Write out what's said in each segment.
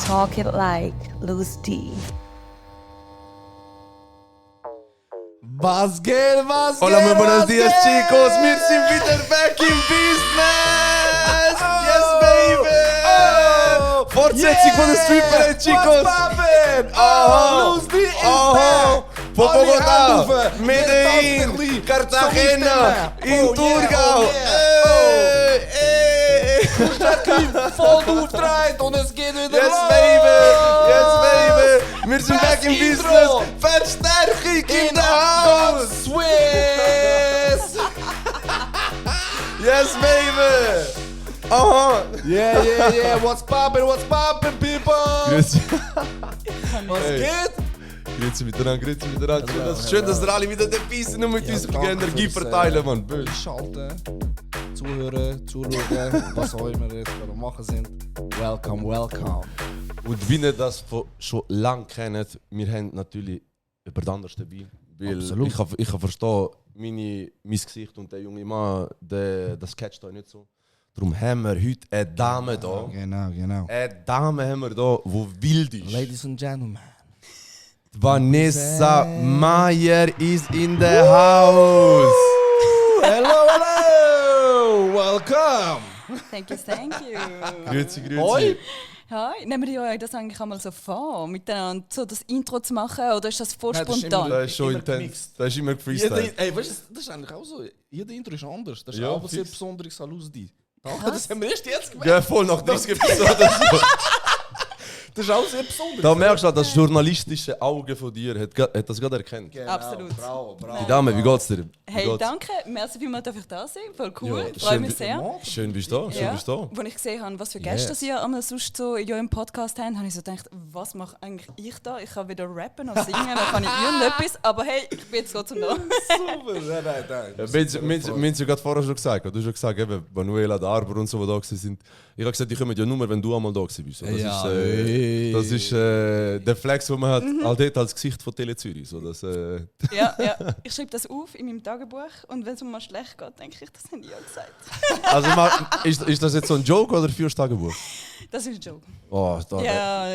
Talk it like Luz D. Was geht, was geht? Hola, muy buenos was días, geht? chicos. Wir sind wieder back in business. Yes, baby. Fortsetzung von der Street Parade, chicos. What's poppin'? Luz D is back. Von Alle Bogotá, Hand auf. Medellín, Mit Cartagena, Stimmen. in Oh, Thurgau. yeah. Ey. Voll aufgedreht und es geht wieder Yes, los. baby. Yes, baby. Wir sind back in Intro. business. Verstärkung in the house. Swiss. Yes, baby. Aha. Yeah. What's poppin', people? Grüezi. Was Hey. geht? Grüezi miteinander. Schön, dass ihr alle wieder dabei sind und mit uns danke Energie fürs, verteilen, Mann. Böse. Schalten, zuhören, zuschauen, was auch immer wir jetzt gerade machen sind. Welcome. Und wie ihr das schon lange kennt, wir haben natürlich über anders dabei. Weil Absolut. ich kann verstehen, mein Gesicht und der junge Mann, das catcht euch nicht so. Darum haben wir heute eine Dame da. Genau. Eine Dame haben wir da, die wild ist. Ladies and Gentlemen. Vanessa Meyer is in the house. Hello. Welcome. Thank you. Grüezi. Hoi. Hi, nehmen wir euch das eigentlich einmal so vor, miteinander so das Intro zu machen, oder ist das voll Nein, das ist spontan? Das ist schon Immer intens. gemixt. Das ist immer gefreestylt. Ey, weißt du, das ist eigentlich auch so. Jeder Intro ist anders. Das ist Ja, auch was sehr fix. Besonderes an Luz D. Danke, das haben wir erst jetzt gemerkt. Ja, voll nach 30 Episoden. Das ist auch sehr besonders. Da merkst du, das journalistische Auge von dir hat das gerade erkannt. Genau. Absolut. Bravo. Die Dame, wie geht's dir? Wie Hey, geht's? danke, merci vielmals, dass ich da sein. Voll cool, Ja, freue schön, mich sehr. Schön bist du da. Schön bist du da. Als ich gesehen habe, was für Gäste Yes. ihr einmal sonst so in eurem Podcast habt, habe ich so gedacht, was mache eigentlich ich da? Ich kann weder rappen noch singen, noch kann ich irgendetwas, aber hey, ich bin jetzt trotzdem da. Super. Nein. Wir haben es ja gerade vorher schon gesagt. Du hast schon gesagt, eben, Manuela, der Arber und so, die da waren. Ich habe gesagt, die kommen ja nur, wenn du einmal da bist. So, das ist der Flex, den man hat, all dort als Gesicht von Tele Zürich. So, das, Ja. Ich schreibe das auf in meinem Tagebuch und wenn es mir mal schlecht geht, denke ich, das haben die ja gesagt. also, ist das jetzt so ein Joke oder führst du Tagebuch? Das ist ein Joke. Oh, es Ja,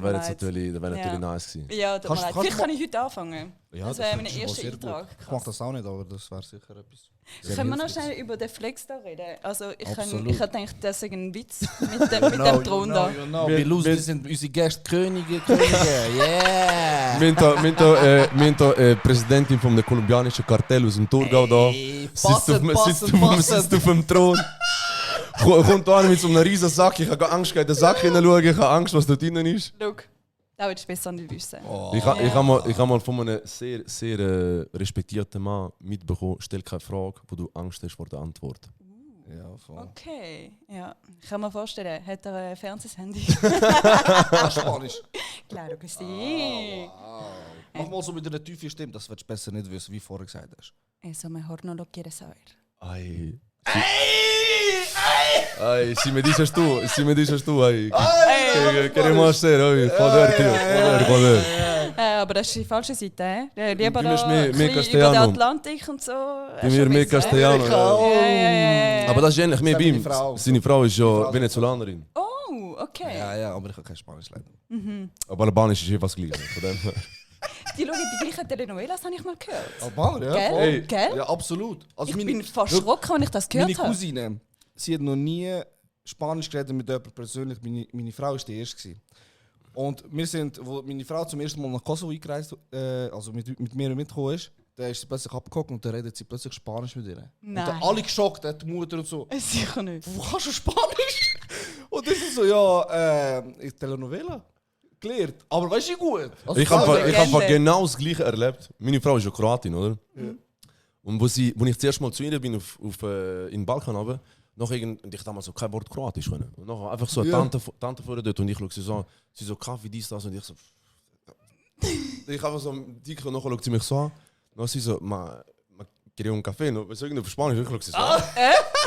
wäre natürlich nice gewesen. Ja, tut mir leid. Vielleicht kann ich heute anfangen. Ja, das wäre mein ist schon erster sehr Eintrag. gut. Ich mache das auch nicht, aber das wäre sicher etwas. Können wir noch schnell über den Flex da reden? Also ich Absolut. habe gedacht, das ist ein Witz mit dem Thron da. Bei Luz D sind unsere Gäste Könige. Yeah! Wir haben hier Präsidentin vom kolumbianischen Kartell aus dem Thurgau da. Sitzt auf dem Thron. Kommt da mit so einem riesen Sack. Ich habe Angst, in den Sack hineinschauen. Ich habe Angst, was dort drin ist. Schau, da willst du besser nicht wissen. Ich habe mal von einem sehr respektierten Mann mitbekommen, stell keine Frage, wo du Angst hast vor der Antwort. Ja, voll. Okay, ja. Ich kann mir vorstellen, hat er ein Fernsehhandy? Spanisch. Claro que sí. Mach mal so mit einer tiefen Stimme, das willst du besser nicht wissen, wie du vorher gesagt hast. Eso mejor no lo quieres saber. Ay, si me dices tú, ay. Queremos hacer, ay. Joder, tío, joder. Aber das ist die falsche Seite, eh? Lieber Du da musst ein mehr bisschen über den Castellano. Atlantik und so. Bei mir mehr Castellano. Ja. Aber das ist ähnlich, mehr Das bei ist ihm. meine Frau. Seine Frau ist ja Frau. Venezolanerin. Oh, okay. Ja, aber ich kann kein Spanisch leider. Aber Albanisch ist jeweils gleich. Von dem her. Die schauen die gleichen Telenovelas, habe ich mal gehört. Albaner, ja? Gell? voll. Hey. Gell? Ja, absolut. Also Ich meine- bin fast erschrocken, als ich das Meine gehört habe. Cousine, sie hat noch nie Spanisch geredet mit jemandem persönlich. Meine Frau war die erste gewesen. Und wir sind, wo meine Frau zum ersten Mal nach Kosovo eingereist, also mit mir mitgekommen ist, da ist sie plötzlich abgehockt und dann redet sie plötzlich Spanisch mit ihr. Und Nein. dann alle geschockt, die Mutter und so. Sicher nicht. Wo kannst du Spanisch? Und das ist so, ja, Telenovela gelernt. Aber weißt du gut? Also, Ich habe Legende. genau das Gleiche erlebt. Meine Frau ist ja Kroatin, oder? Und wo ich zuerst mal zu ihr bin in den Balkan runter, noch und ich damals so kein Wort Kroatisch können. Und nachher einfach so eine Ja. Tante vor ihr dort und ich schaue sie so Kaffee, dies, das und ich so... ich habe so dick und nachher schaut sie mich so an. Und sie so, quería un café, no? So irgendwie auf Spanisch. Ich schaue sie so an.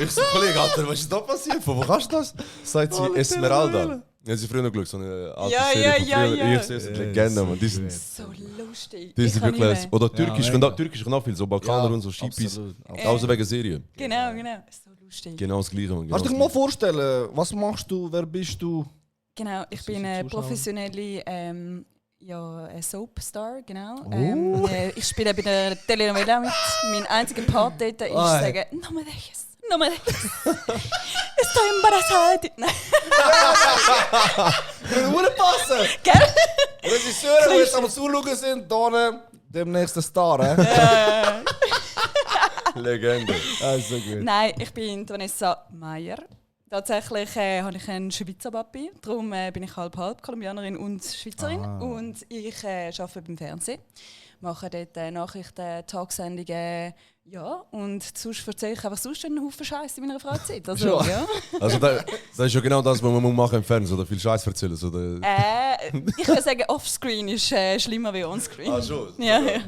Ich so, Kollege, Alter, was ist da passiert? Von wo kannst du das? Sagt sie, Esmeralda. Ja, sie früher noch geschaut, so eine alte Ja, Serie von ja, früher. ja, ja. Ich sehe es, Legende, man. Die sind, So lustig. die Ich sind kann nicht wirklich... mehr. Oder Türkisch, mega. Türkisch kann auch viel, so Balkaner und so Schippis. absolut. Außer wegen Serie. Genau. So lustig. Genau das Gleiche, man. Kannst du Genau dir mal das vorstellen, was machst du, wer bist du? Genau, ich Das bin ist eine ein Zuschauer. professionelle eine Soapstar, genau. Oh. Ich spiele bei der Telenovela mit. Mein einziger Part dort ist Ay. sagen, no me dejes. Estoy embarazada. Nein, Würde passen! gell? Regisseure, die jetzt am Zuschauen sind, hier demnächst ein Star, hä? Legende. Also gut. Nein, ich bin Vanessa Meyer. Tatsächlich habe ich einen Schweizer Papi, darum bin ich halb Kolumbianerin und Schweizerin. Ah. Und ich arbeite beim Fernsehen, mache dort Nachrichten, Tagsendungen, ja. Und sonst erzähle ich einfach sonst einen Haufen Scheiß in meiner Freizeit. Also, Schon. ja. Also das ist ja genau das, was man machen im Fernsehen, oder viel Scheiß erzählen. Oder? Ich würde sagen, offscreen ist schlimmer wie onscreen. Ah, schon? Ja, ja.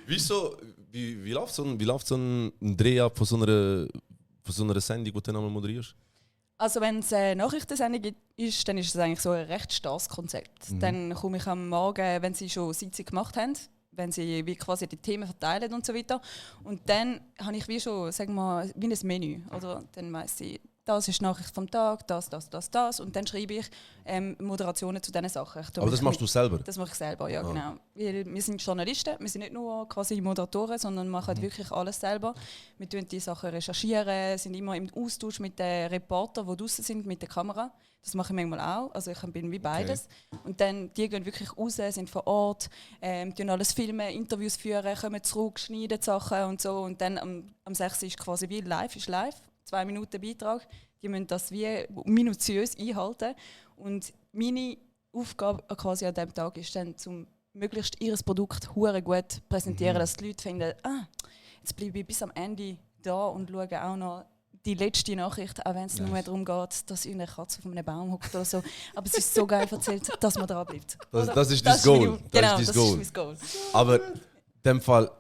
Wieso, wie läuft so ein Dreh ab von so einer Sendung, die du dann einmal moderierst? Also wenn es eine Nachrichtensendung ist, dann ist es eigentlich so ein recht starres Konzept. Dann komme ich am Morgen, wenn sie schon Sitzung gemacht haben, wenn sie wie quasi die Themen verteilen und so weiter. Und dann habe ich wie schon, sagen wir mal, wie ein Menü. Oder? Dann weiss ich, das ist die Nachricht vom Tag, das. Und dann schreibe ich Moderationen zu diesen Sachen. Aber das machst du selber? Das mache ich selber, ja genau. Wir sind Journalisten, wir sind nicht nur quasi Moderatoren, sondern machen wirklich alles selber. Wir tun die Sachen recherchieren, sind immer im Austausch mit den Reportern, die draußen sind, mit der Kamera. Das mache ich manchmal auch, also ich bin wie beides. Okay. Und dann, die gehen wirklich raus, sind vor Ort, tun alles filmen, Interviews führen, kommen zurück, schneiden Sachen und so. Und dann am 6. ist quasi wie live, 2 Minuten Beitrag. Die müssen das wie minutiös einhalten. Und meine Aufgabe quasi an diesem Tag ist dann, zum möglichst ihr Produkt hure gut präsentieren, dass die Leute finden, jetzt bleibe ich bis am Ende da und schaue auch noch die letzte Nachricht, auch wenn es nur darum geht, dass irgendeine Katze auf einem Baum hockt oder so. Aber es ist so geil erzählt, dass man dran bleibt. Das ist dein Goal. Genau, das ist mein Goal. Aber in dem Fall,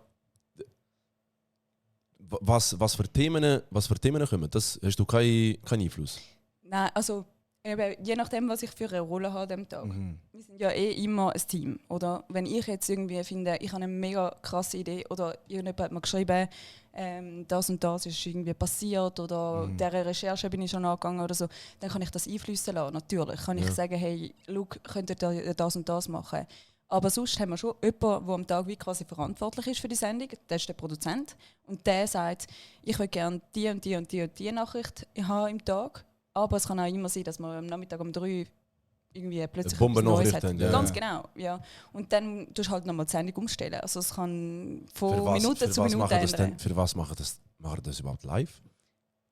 was für Themen kommen, das hast du keinen Einfluss? Nein, also eben, je nachdem, was ich für eine Rolle habe an diesem Tag. Wir sind ja immer ein Team. Oder? Wenn ich jetzt irgendwie finde, ich habe eine mega krasse Idee oder irgendjemand hat mir geschrieben, das und das ist irgendwie passiert oder dieser Recherche bin ich schon angegangen oder so, dann kann ich das einfließen lassen. Natürlich kann ich sagen, hey, schau, könnt ihr das und das machen. Aber sonst haben wir schon jemanden, der am Tag wie quasi verantwortlich ist für die Sendung. Das ist der Produzent. Und der sagt, ich will gerne die und die und die und die Nachricht haben im Tag. Aber es kann auch immer sein, dass man am Nachmittag um 3 irgendwie plötzlich etwas Neues hat. Ganz genau, ja. Und dann tust du halt nochmal die Sendung umstellen. Also es kann von Minute zu Minute ändern. Für was machen das überhaupt live?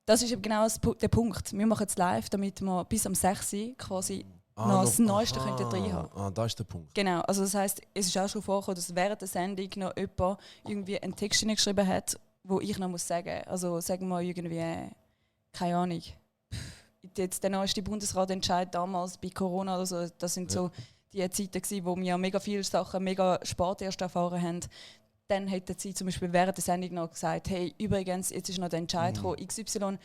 Das ist eben genau der Punkt. Wir machen es live, damit wir bis am 6. quasi noch das Neueste drin haben. Ah, das ist der Punkt. Genau, also das heisst, es ist auch schon vorgekommen, dass während der Sendung noch jemand irgendwie einen Text geschrieben hat, wo ich noch muss sagen. Also sagen wir irgendwie, keine Ahnung. Jetzt der neueste Bundesratentscheid damals bei Corona oder so, das sind so die Zeiten gewesen, wo wir mega viele Sachen mega spät erst erfahren haben. Dann hätten sie zum Beispiel während der Sendung noch gesagt, hey, übrigens, jetzt ist noch der Entscheid gekommen, XY,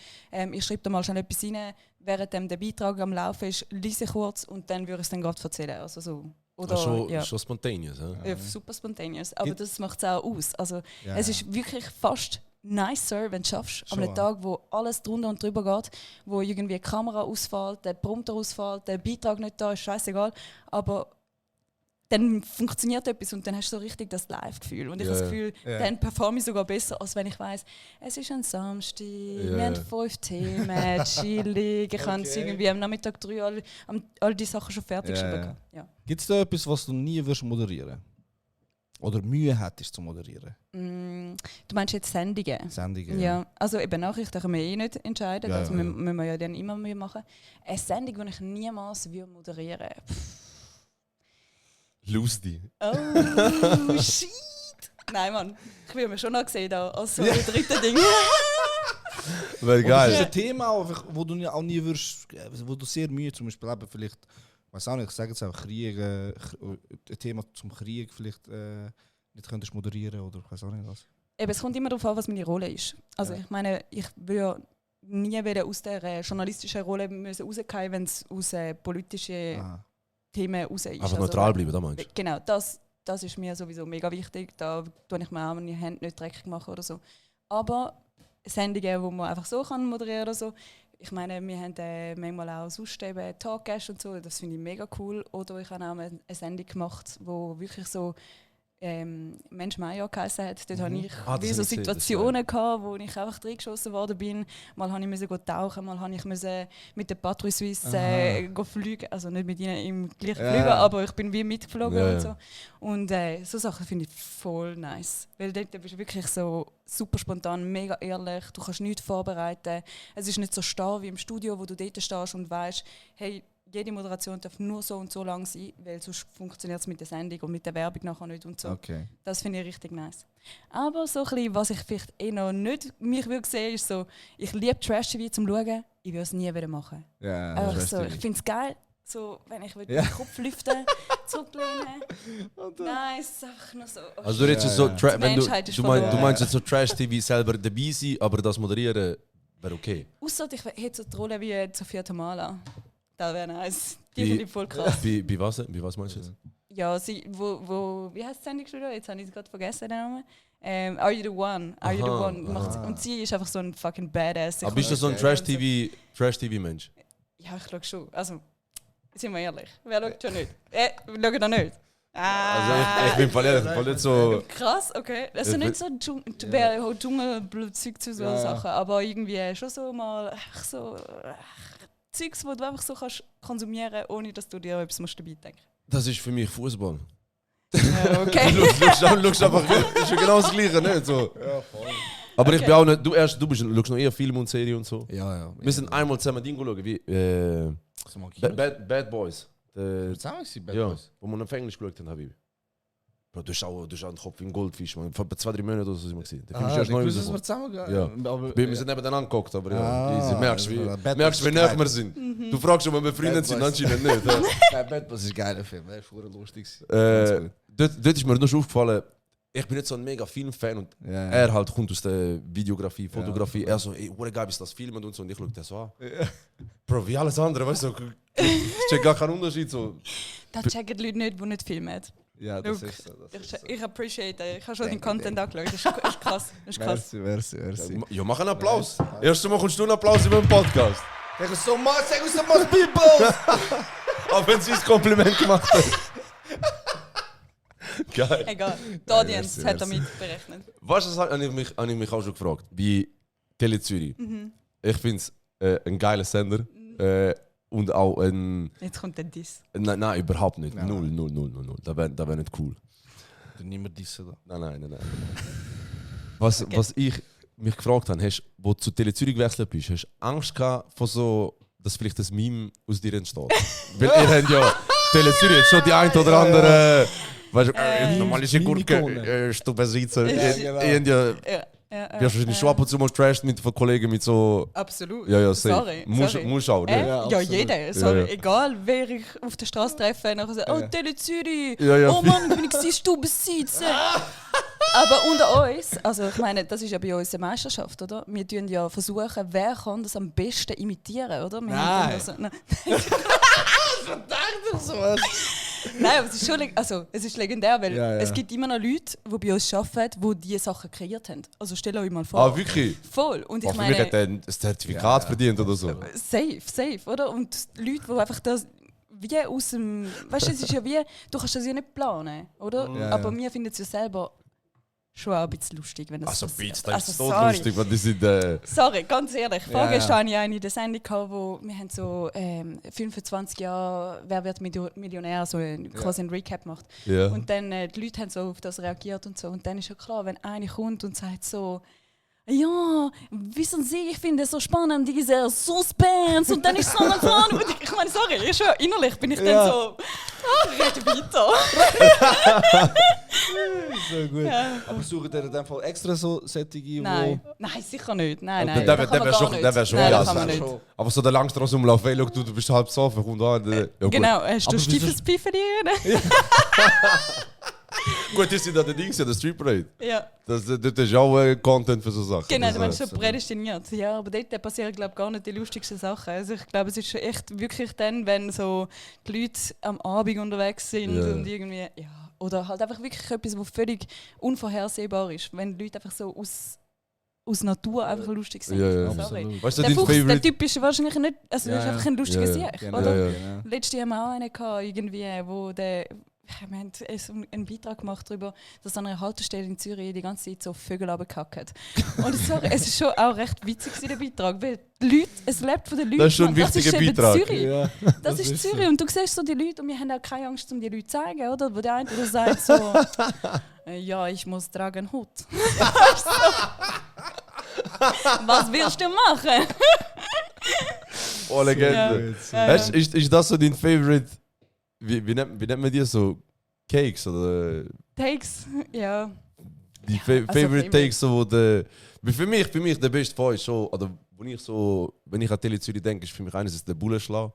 ich schreibe da mal schnell etwas rein, während der Beitrag am Laufen ist, lese kurz und dann würde ich es dann gerade erzählen. Also so. Oder, schon spontaneous, ja? Super spontaneous, aber das macht es auch aus. Also, es ist wirklich fast nicer, wenn du es schaffst, an einem Tag, wo alles drunter und drüber geht, wo irgendwie die Kamera ausfällt, der Prompter ausfällt, der Beitrag nicht da ist, scheißegal, aber dann funktioniert etwas und dann hast du so richtig das Live-Gefühl. Und ich habe das Gefühl, dann performe ich sogar besser, als wenn ich weiss, es ist ein Samstag, wir haben 5 Themen, chillig, ich habe irgendwie am Nachmittag 3 all die Sachen schon fertig geschrieben. Ja. Gibt es da etwas, was du nie wirst moderieren? Oder Mühe hättest zu moderieren? Du meinst jetzt Sendungen? Sendungen, ja. Also eben Nachrichten können wir eh nicht entscheiden, Ja, also ja. müssen wir ja dann immer Mühe machen. Eine Sendung, die ich niemals moderieren würde. Lustig. Oh, shit! Nein, Mann, ich will mir schon noch sehen da als so ein drittes Ding. Wäre geil. Das ist ein Thema, wo du auch nie wirst, wo du sehr Mühe, zum Beispiel eben vielleicht, weiß auch nicht, ich sage jetzt auch Krieg, ein Thema zum Krieg vielleicht nicht könntest moderieren oder ich weiß auch nicht was. Eben, es kommt immer darauf an, was meine Rolle ist. Also ich meine, ich würde nie wieder aus der journalistischen Rolle müssen rausgehen, wenn es aus politischen Themen raus ist. Einfach neutral bleiben, da meinst du? Genau, das ist mir sowieso mega wichtig. Da tue ich mir auch meine Hände nicht dreckig machen oder so. Aber Sendungen, die man einfach so moderieren kann oder so. Ich meine, wir haben manchmal auch sonst eben Talkgäste und so. Das finde ich mega cool. Oder ich habe auch eine Sendung gemacht, wo wirklich so Mensch Meier geheißen hat. Dort hatte ich wie so Situationen gehabt, wo ich einfach reingeschossen worden bin. Mal musste ich tauchen, mal musste ich mit der Patrouille Suisse fliegen. Also nicht mit ihnen im gleichen Flüger, aber ich bin wie mitgeflogen und so. Und so Sachen finde ich voll nice. Weil dort bist du wirklich so super spontan, mega ehrlich. Du kannst nichts vorbereiten. Es ist nicht so starr wie im Studio, wo du dort stehst und weißt, hey, jede Moderation darf nur so und so lang sein, weil sonst funktioniert es mit der Sendung und mit der Werbung nachher nicht und so. Okay. Das finde ich richtig nice. Aber so ein bisschen, was ich vielleicht noch nicht mich würde sehen, ist so, ich liebe Trash-TV zum Schauen, ich will es nie wieder machen. Ja, einfach so, ich finde es geil, so, wenn ich den Kopf lüften, zurücklehnen, nice, Sachen noch so. Oh, also du redest so, wenn du meinst jetzt so Trash-TV selber dabei sein, aber das Moderieren wäre okay? Ausser ich hätte so die Rolle wie Sophia Tomala. Das wäre nice. Die finde ich voll krass. Bei was meinst du jetzt? Ja, sie, wie heißt die Sendung schon? Jetzt habe ich es gerade vergessen, den Namen. Are You The One? Are You The One? Und sie ist einfach so ein fucking Badass. Aber bist du so ein Trash-TV-Mensch? Ja, ich schaue schon. Also, sind wir ehrlich. Wer schaut schon nicht? Schaut da nicht? Also ich bin voll nicht so... Krass, okay. Also nicht so Dschungelblut-Zeug zu so Sachen, aber irgendwie schon so mal so... Zeugs, die du einfach so kannst konsumieren, ohne dass du dir etwas dabei denken musst. Das ist für mich Fußball. Ja, okay. Du schaust einfach, ist ja genau das Gleiche, nicht? So. Ja, voll. Aber ich bin auch nicht, du schaust noch eher Film und Serie und so. Ja. Wir sind einmal zusammen Ding schauen, wie Bad Boys. Zusammen gewesen, Bad Ja, Boys? wo wir auf Englisch geschaut haben, Habibi. Bro, du hast auch einen Kopf wie ein Goldfisch, man. Vor 2-3 Monaten oder so sind wir gesehen. Der Film ist erst neu rausgekommen. Zusammen Ja. Wir sind nebeneinander geguckt, aber ja, easy. Merkst wie nah wir sind. Du fragst schon, ob wir Freunde sind, anscheinend nicht. Bad Boys ist ein geiler Film, der ist voll lustig. Dort ist mir noch aufgefallen, ich bin nicht so ein mega Filmfan und er halt kommt aus der Videografie, Fotografie. Er so, ey, geil, bis das filmen und so. Und ich schaue das so an. Bro, wie alles andere, weißt du, ich check gar keinen Unterschied. So. Das checken die Leute nicht, die nicht filmen. Ja, das ist so. Ich appreciate it. Ich habe schon den Content angeschaut. Das ist krass. Das ist krass. Merci. Ja, mach einen Applaus. Erst Mal kommst du einen Applaus über den Podcast. Thank you so much, people! Auch wenn sie ein Kompliment gemacht hat. Geil. Egal. Die Audience hat damit berechnet. Weißt du, das habe ich mich auch schon gefragt. Bei Tele Zürich. Ich finde es ein geiler Sender. Und auch ein... Jetzt kommt der Diss. Nein, überhaupt nicht. Ja. Null. Das wär nicht cool. Du niemand dissen da. Nein. Was ich mich gefragt habe, hast, wo du zu Tele Zürich gewechselt bist, hast du Angst gehabt vor so, dass vielleicht ein Meme aus dir entsteht? Weil ihr habt ja Tele Zürich jetzt schon die ein oder andere... Weißt du, normal ist ja Gurke, Stubensitzen. Du hast wahrscheinlich schon ab und zu mal trashed mit von Kollegen mit so... Absolut. Ja, Sorry. Muss auch, ne? Ja, jeder. Sorry. Ja. Egal, wer ich auf der Straße treffe, nachher sagt, oh, Tele Zürich, Ja. oh Mann, bin ich Stubensitzen. Aber unter uns, also ich meine, das ist ja bei uns eine Meisterschaft, oder? Wir tun ja versuchen, wer kann das am besten imitieren, oder? Wir haben immer so, Nein, aber es ist schon es ist legendär, weil es gibt immer noch Leute, die bei uns arbeiten, die diese Sachen kreiert haben. Also stell euch mal vor. Ah, wirklich? Voll. Und ich Für mich hat er ein Zertifikat verdient oder so. Safe, oder? Und Leute, die einfach das wie aus dem... Weißt du, es ist ja wie... Du kannst das ja nicht planen, oder? Aber wir finden es ja selber schon auch ein bisschen lustig, wenn das Also passiert. das ist so lustig, weil die sind... Sorry, ganz ehrlich. Vorgestern hatte ich eine in der Sendung, wo wir haben so 25 Jahre «Wer wird Millionär?» so quasi einen Recap gemacht. Ja. Und dann die Leute haben so auf das reagiert und so. Und dann ist ja klar, wenn eine kommt und sagt so «Ja, wissen Sie, ich finde es so spannend, dieser Suspense.» Und dann ist so eine Plan. Und ich meine, sorry, ich schon innerlich bin ich dann so «Red weiter.» So gut. Ja. Aber suchen ihr in dem Fall extra so sättige, Nein, sicher nicht. Nein. Der wäre schon Nein, ja. das kann man nicht. Aber so der Langstraßumlauf, hey, look, du bist halb so, kommt an. Ja, genau, hast du stiefes Pfeifen? Gut, das sind an den Dings, der Street Parade. Ja. Das ist auch Content für so Sachen. Genau, du das, meinst schon prädestiniert. Ja, aber dort passieren, glaube ich, gar nicht die lustigsten Sachen. Also ich glaube, es ist schon echt wirklich dann, wenn so die Leute am Abend unterwegs sind und irgendwie, ja, oder halt einfach wirklich etwas, was völlig unvorhersehbar ist. Wenn die Leute einfach so aus Natur einfach lustig sind. Ja, Sorry. Weißt du, Der dein Fuchs, der Favorite? Typ ist wahrscheinlich nicht, also er ist einfach ein lustiger Sieg, Genau, oder? genau. Letztes Jahr haben wir auch einen gehabt, irgendwie, wo der, wir haben einen Beitrag gemacht darüber, dass an einer Haltestelle in Zürich die ganze Zeit so Vögel runtergekackt hat. Und sorry, es ist schon auch recht witzig der Beitrag, weil die Leute, es lebt von den Leuten. Das ist schon ein Mann. wichtiger Das ist eben Beitrag. Zürich. Ja, Das ist Zürich und du siehst so die Leute und wir haben auch keine Angst, um die Leute zu zeigen, oder? Wo der eine oder sagt so, ja, ich muss tragen einen Hut. Was willst du machen? Oh, Legende. Ja. Weißt du, ist das so dein Favorite? Wie nennt man die so? Cakes oder Takes, ja. die also Favorite Takes, so wo der. Für mich der beste Fall ist schon, oder wenn ich an Tele Zürich denke, ist für mich eines der Bullenschlag.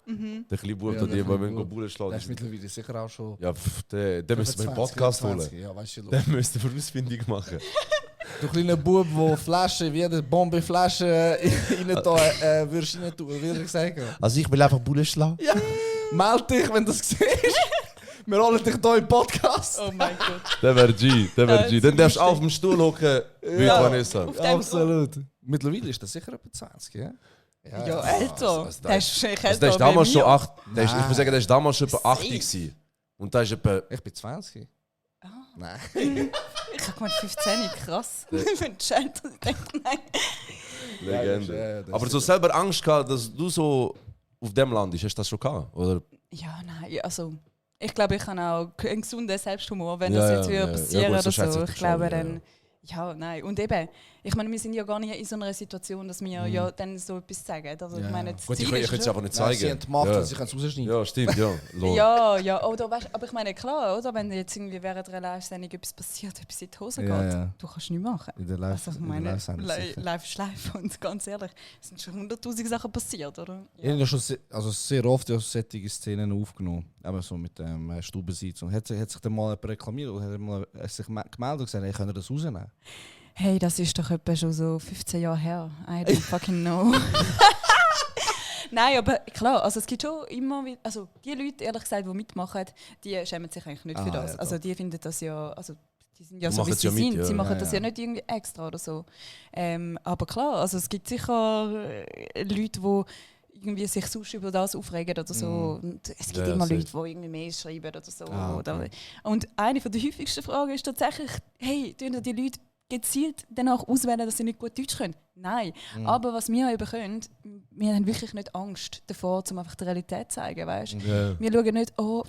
Der kleine Bub, Ja, der der wenn Bullenschlag. Der ist mittlerweile sicher auch schon. Ja, der müsste wir einen Podcast holen. Ja, weißt du, Der müsste eine Ausfindung machen. du kleiner Bub, der Flaschen, wie jede Bombeflasche rein tun, würdest du rein tun, würde ich sagen. Also ich will einfach Bullenschlag. Ja, meld dich, wenn du das siehst. Wir holen dich hier im Podcast. Oh mein Gott. Der wäre G, der wäre Das G. ist Dann darfst du lustig. auf dem Stuhl hocken wie Ja. Vanessa. Auf dem Absolut. Mittlerweile ist das sicher etwa 20, ja? Ja, älter. was Der ist wahrscheinlich Also der ist älter damals wie schon wir. 8. Nein. Ich muss sagen, der ist damals schon etwa 8 Safe. gewesen. Und da ist etwa. Ich bin 20. Ah. Nein. Ich hab gemeint 15, krass. Wenn du älter denkst, nein. Legende. das Aber ist so selber Angst gehabt, dass du so auf dem Land bist, hast du das schon gehabt? Oder? Ja, nein, also ich glaube, ich habe auch einen gesunden Selbsthumor, wenn Ja, das ja, jetzt ja. würde Ja, passieren gut, so oder schätze so. ich Ich das schon, glaube ja. dann, ja, nein. Und eben, ich meine, wir sind ja gar nicht in so einer Situation, dass wir ja dann so etwas sagen. Also ich Ja. meine, das Gut, ich Ziel könnte ist es schon- einfach nicht Nein, zeigen. sie haben die Macht ja. und sie können es rausschneiden. Ja, stimmt, ja. Lol. Ja, oder weißt, aber ich meine, klar, oder? Wenn jetzt irgendwie während einer Live-Sendung etwas passiert, etwas in die Hose Ja, geht, ja. du kannst nichts machen. In der Live- Also ich in der meine, Live-Sendung sicher. live ist live und ganz ehrlich, es sind schon 100'000 Sachen passiert, oder? Ich habe ja schon sehr oft ja solche Szenen aufgenommen. Eben so mit dem Stubensitz. Und hat sich dann mal jemand reklamiert oder hat er mal sich gemeldet und gesagt, hey, könnt ihr das rausnehmen? Hey, das ist doch etwa schon so 15 Jahre her. I don't fucking know. Nein, aber klar, also es gibt schon immer wieder, also die Leute, ehrlich gesagt, die mitmachen, die schämen sich eigentlich nicht für Ah, das. ja, also die finden das ja, also die sind ja Die so, wie machen sie es ja mit, sind. ja. Sie machen Ja, das ja. ja nicht irgendwie extra oder so. Aber klar, also es gibt sicher Leute, die irgendwie sich sonst über das aufregen oder so. Und es gibt Ja, immer safe. Leute, die irgendwie mehr schreiben oder so. Ah, okay. Oder, und eine der häufigsten Fragen ist tatsächlich, hey, tun die Leute gezielt danach auswählen, dass sie nicht gut Deutsch können? Nein. Aber was wir eben können, wir haben wirklich nicht Angst davor, um einfach die Realität zu zeigen, weißt? Ja. Wir schauen nicht, oh,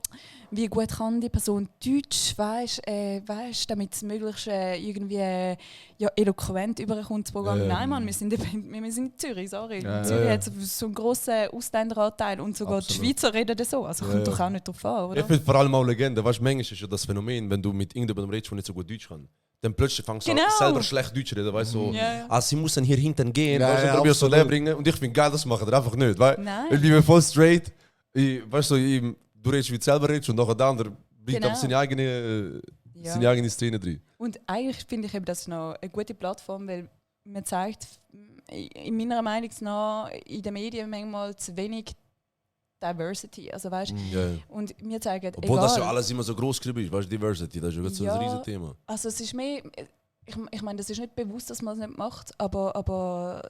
wie gut kann die Person Deutsch, weißt, damit es möglichst irgendwie ja, eloquent überkommt, das Programm. Ja. Nein, Mann, wir sind in Zürich, sorry. Ja, Zürich ja. hat so einen grossen Ausländeranteil und sogar Absolut. die Schweizer reden das so. Also kommt Ja. doch auch nicht drauf an, oder? Ich finde vor allem auch Legende. Weißt du, manchmal ist ja das Phänomen, wenn du mit irgendjemandem redest, der nicht so gut Deutsch kann. Dann plötzlich fängst du an, Genau. selber schlecht Deutsch zu reden. Weißt du, so, Ja, ja. sie müssen hier hinten gehen, Ja, weißt du, ja, und probier so absolut. leer bringen. Und ich finde geil, das machen wir einfach nicht. Weil Nein. ich bin voll straight. Weißt du, du redest, wie du selber redest, und nachher der andere bringt Genau. aber seine eigene Szene drin. Und eigentlich finde ich eben das noch eine gute Plattform, weil man zeigt, in meiner Meinung nach, in den Medien manchmal zu wenig Diversity. Also, weißt, Ja. und wir zeigen, Obwohl egal, das ja alles immer so groß geschrieben ist, weißt du, Diversity, das ist ja so Ja. ein riesiges Thema. also es ist mehr, ich meine, das ist nicht bewusst, dass man es nicht macht, aber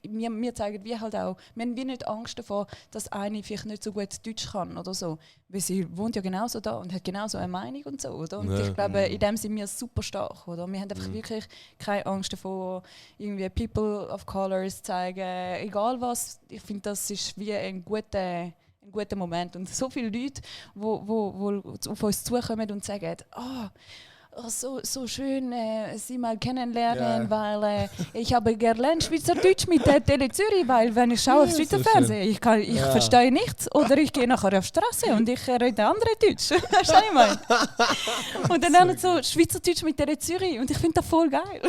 wir zeigen wie halt auch, wir haben wie nicht Angst davor, dass eine vielleicht nicht so gut Deutsch kann oder so. Weil sie wohnt ja genauso da und hat genauso eine Meinung und so, oder? Und Ja. ich glaube, in dem sind wir super stark, oder? Wir haben einfach wirklich keine Angst davor, irgendwie People of Colors zu zeigen, egal was. Ich finde, das ist wie ein guter Moment. Und so viele Leute, die auf uns zukommen und sagen, so schön, Sie mal kennenlernen, Ja. weil ich habe gelernt Schweizerdeutsch mit der Tele Zürich, weil wenn ich schaue auf Schweizer so Fernsehen, ich Ja. verstehe nichts oder ich gehe nachher auf die Straße und ich rede andere Deutsch. Weißt du, was ich meine? Und dann lernen so Schweizerdeutsch mit Tele Zürich und ich finde das voll geil.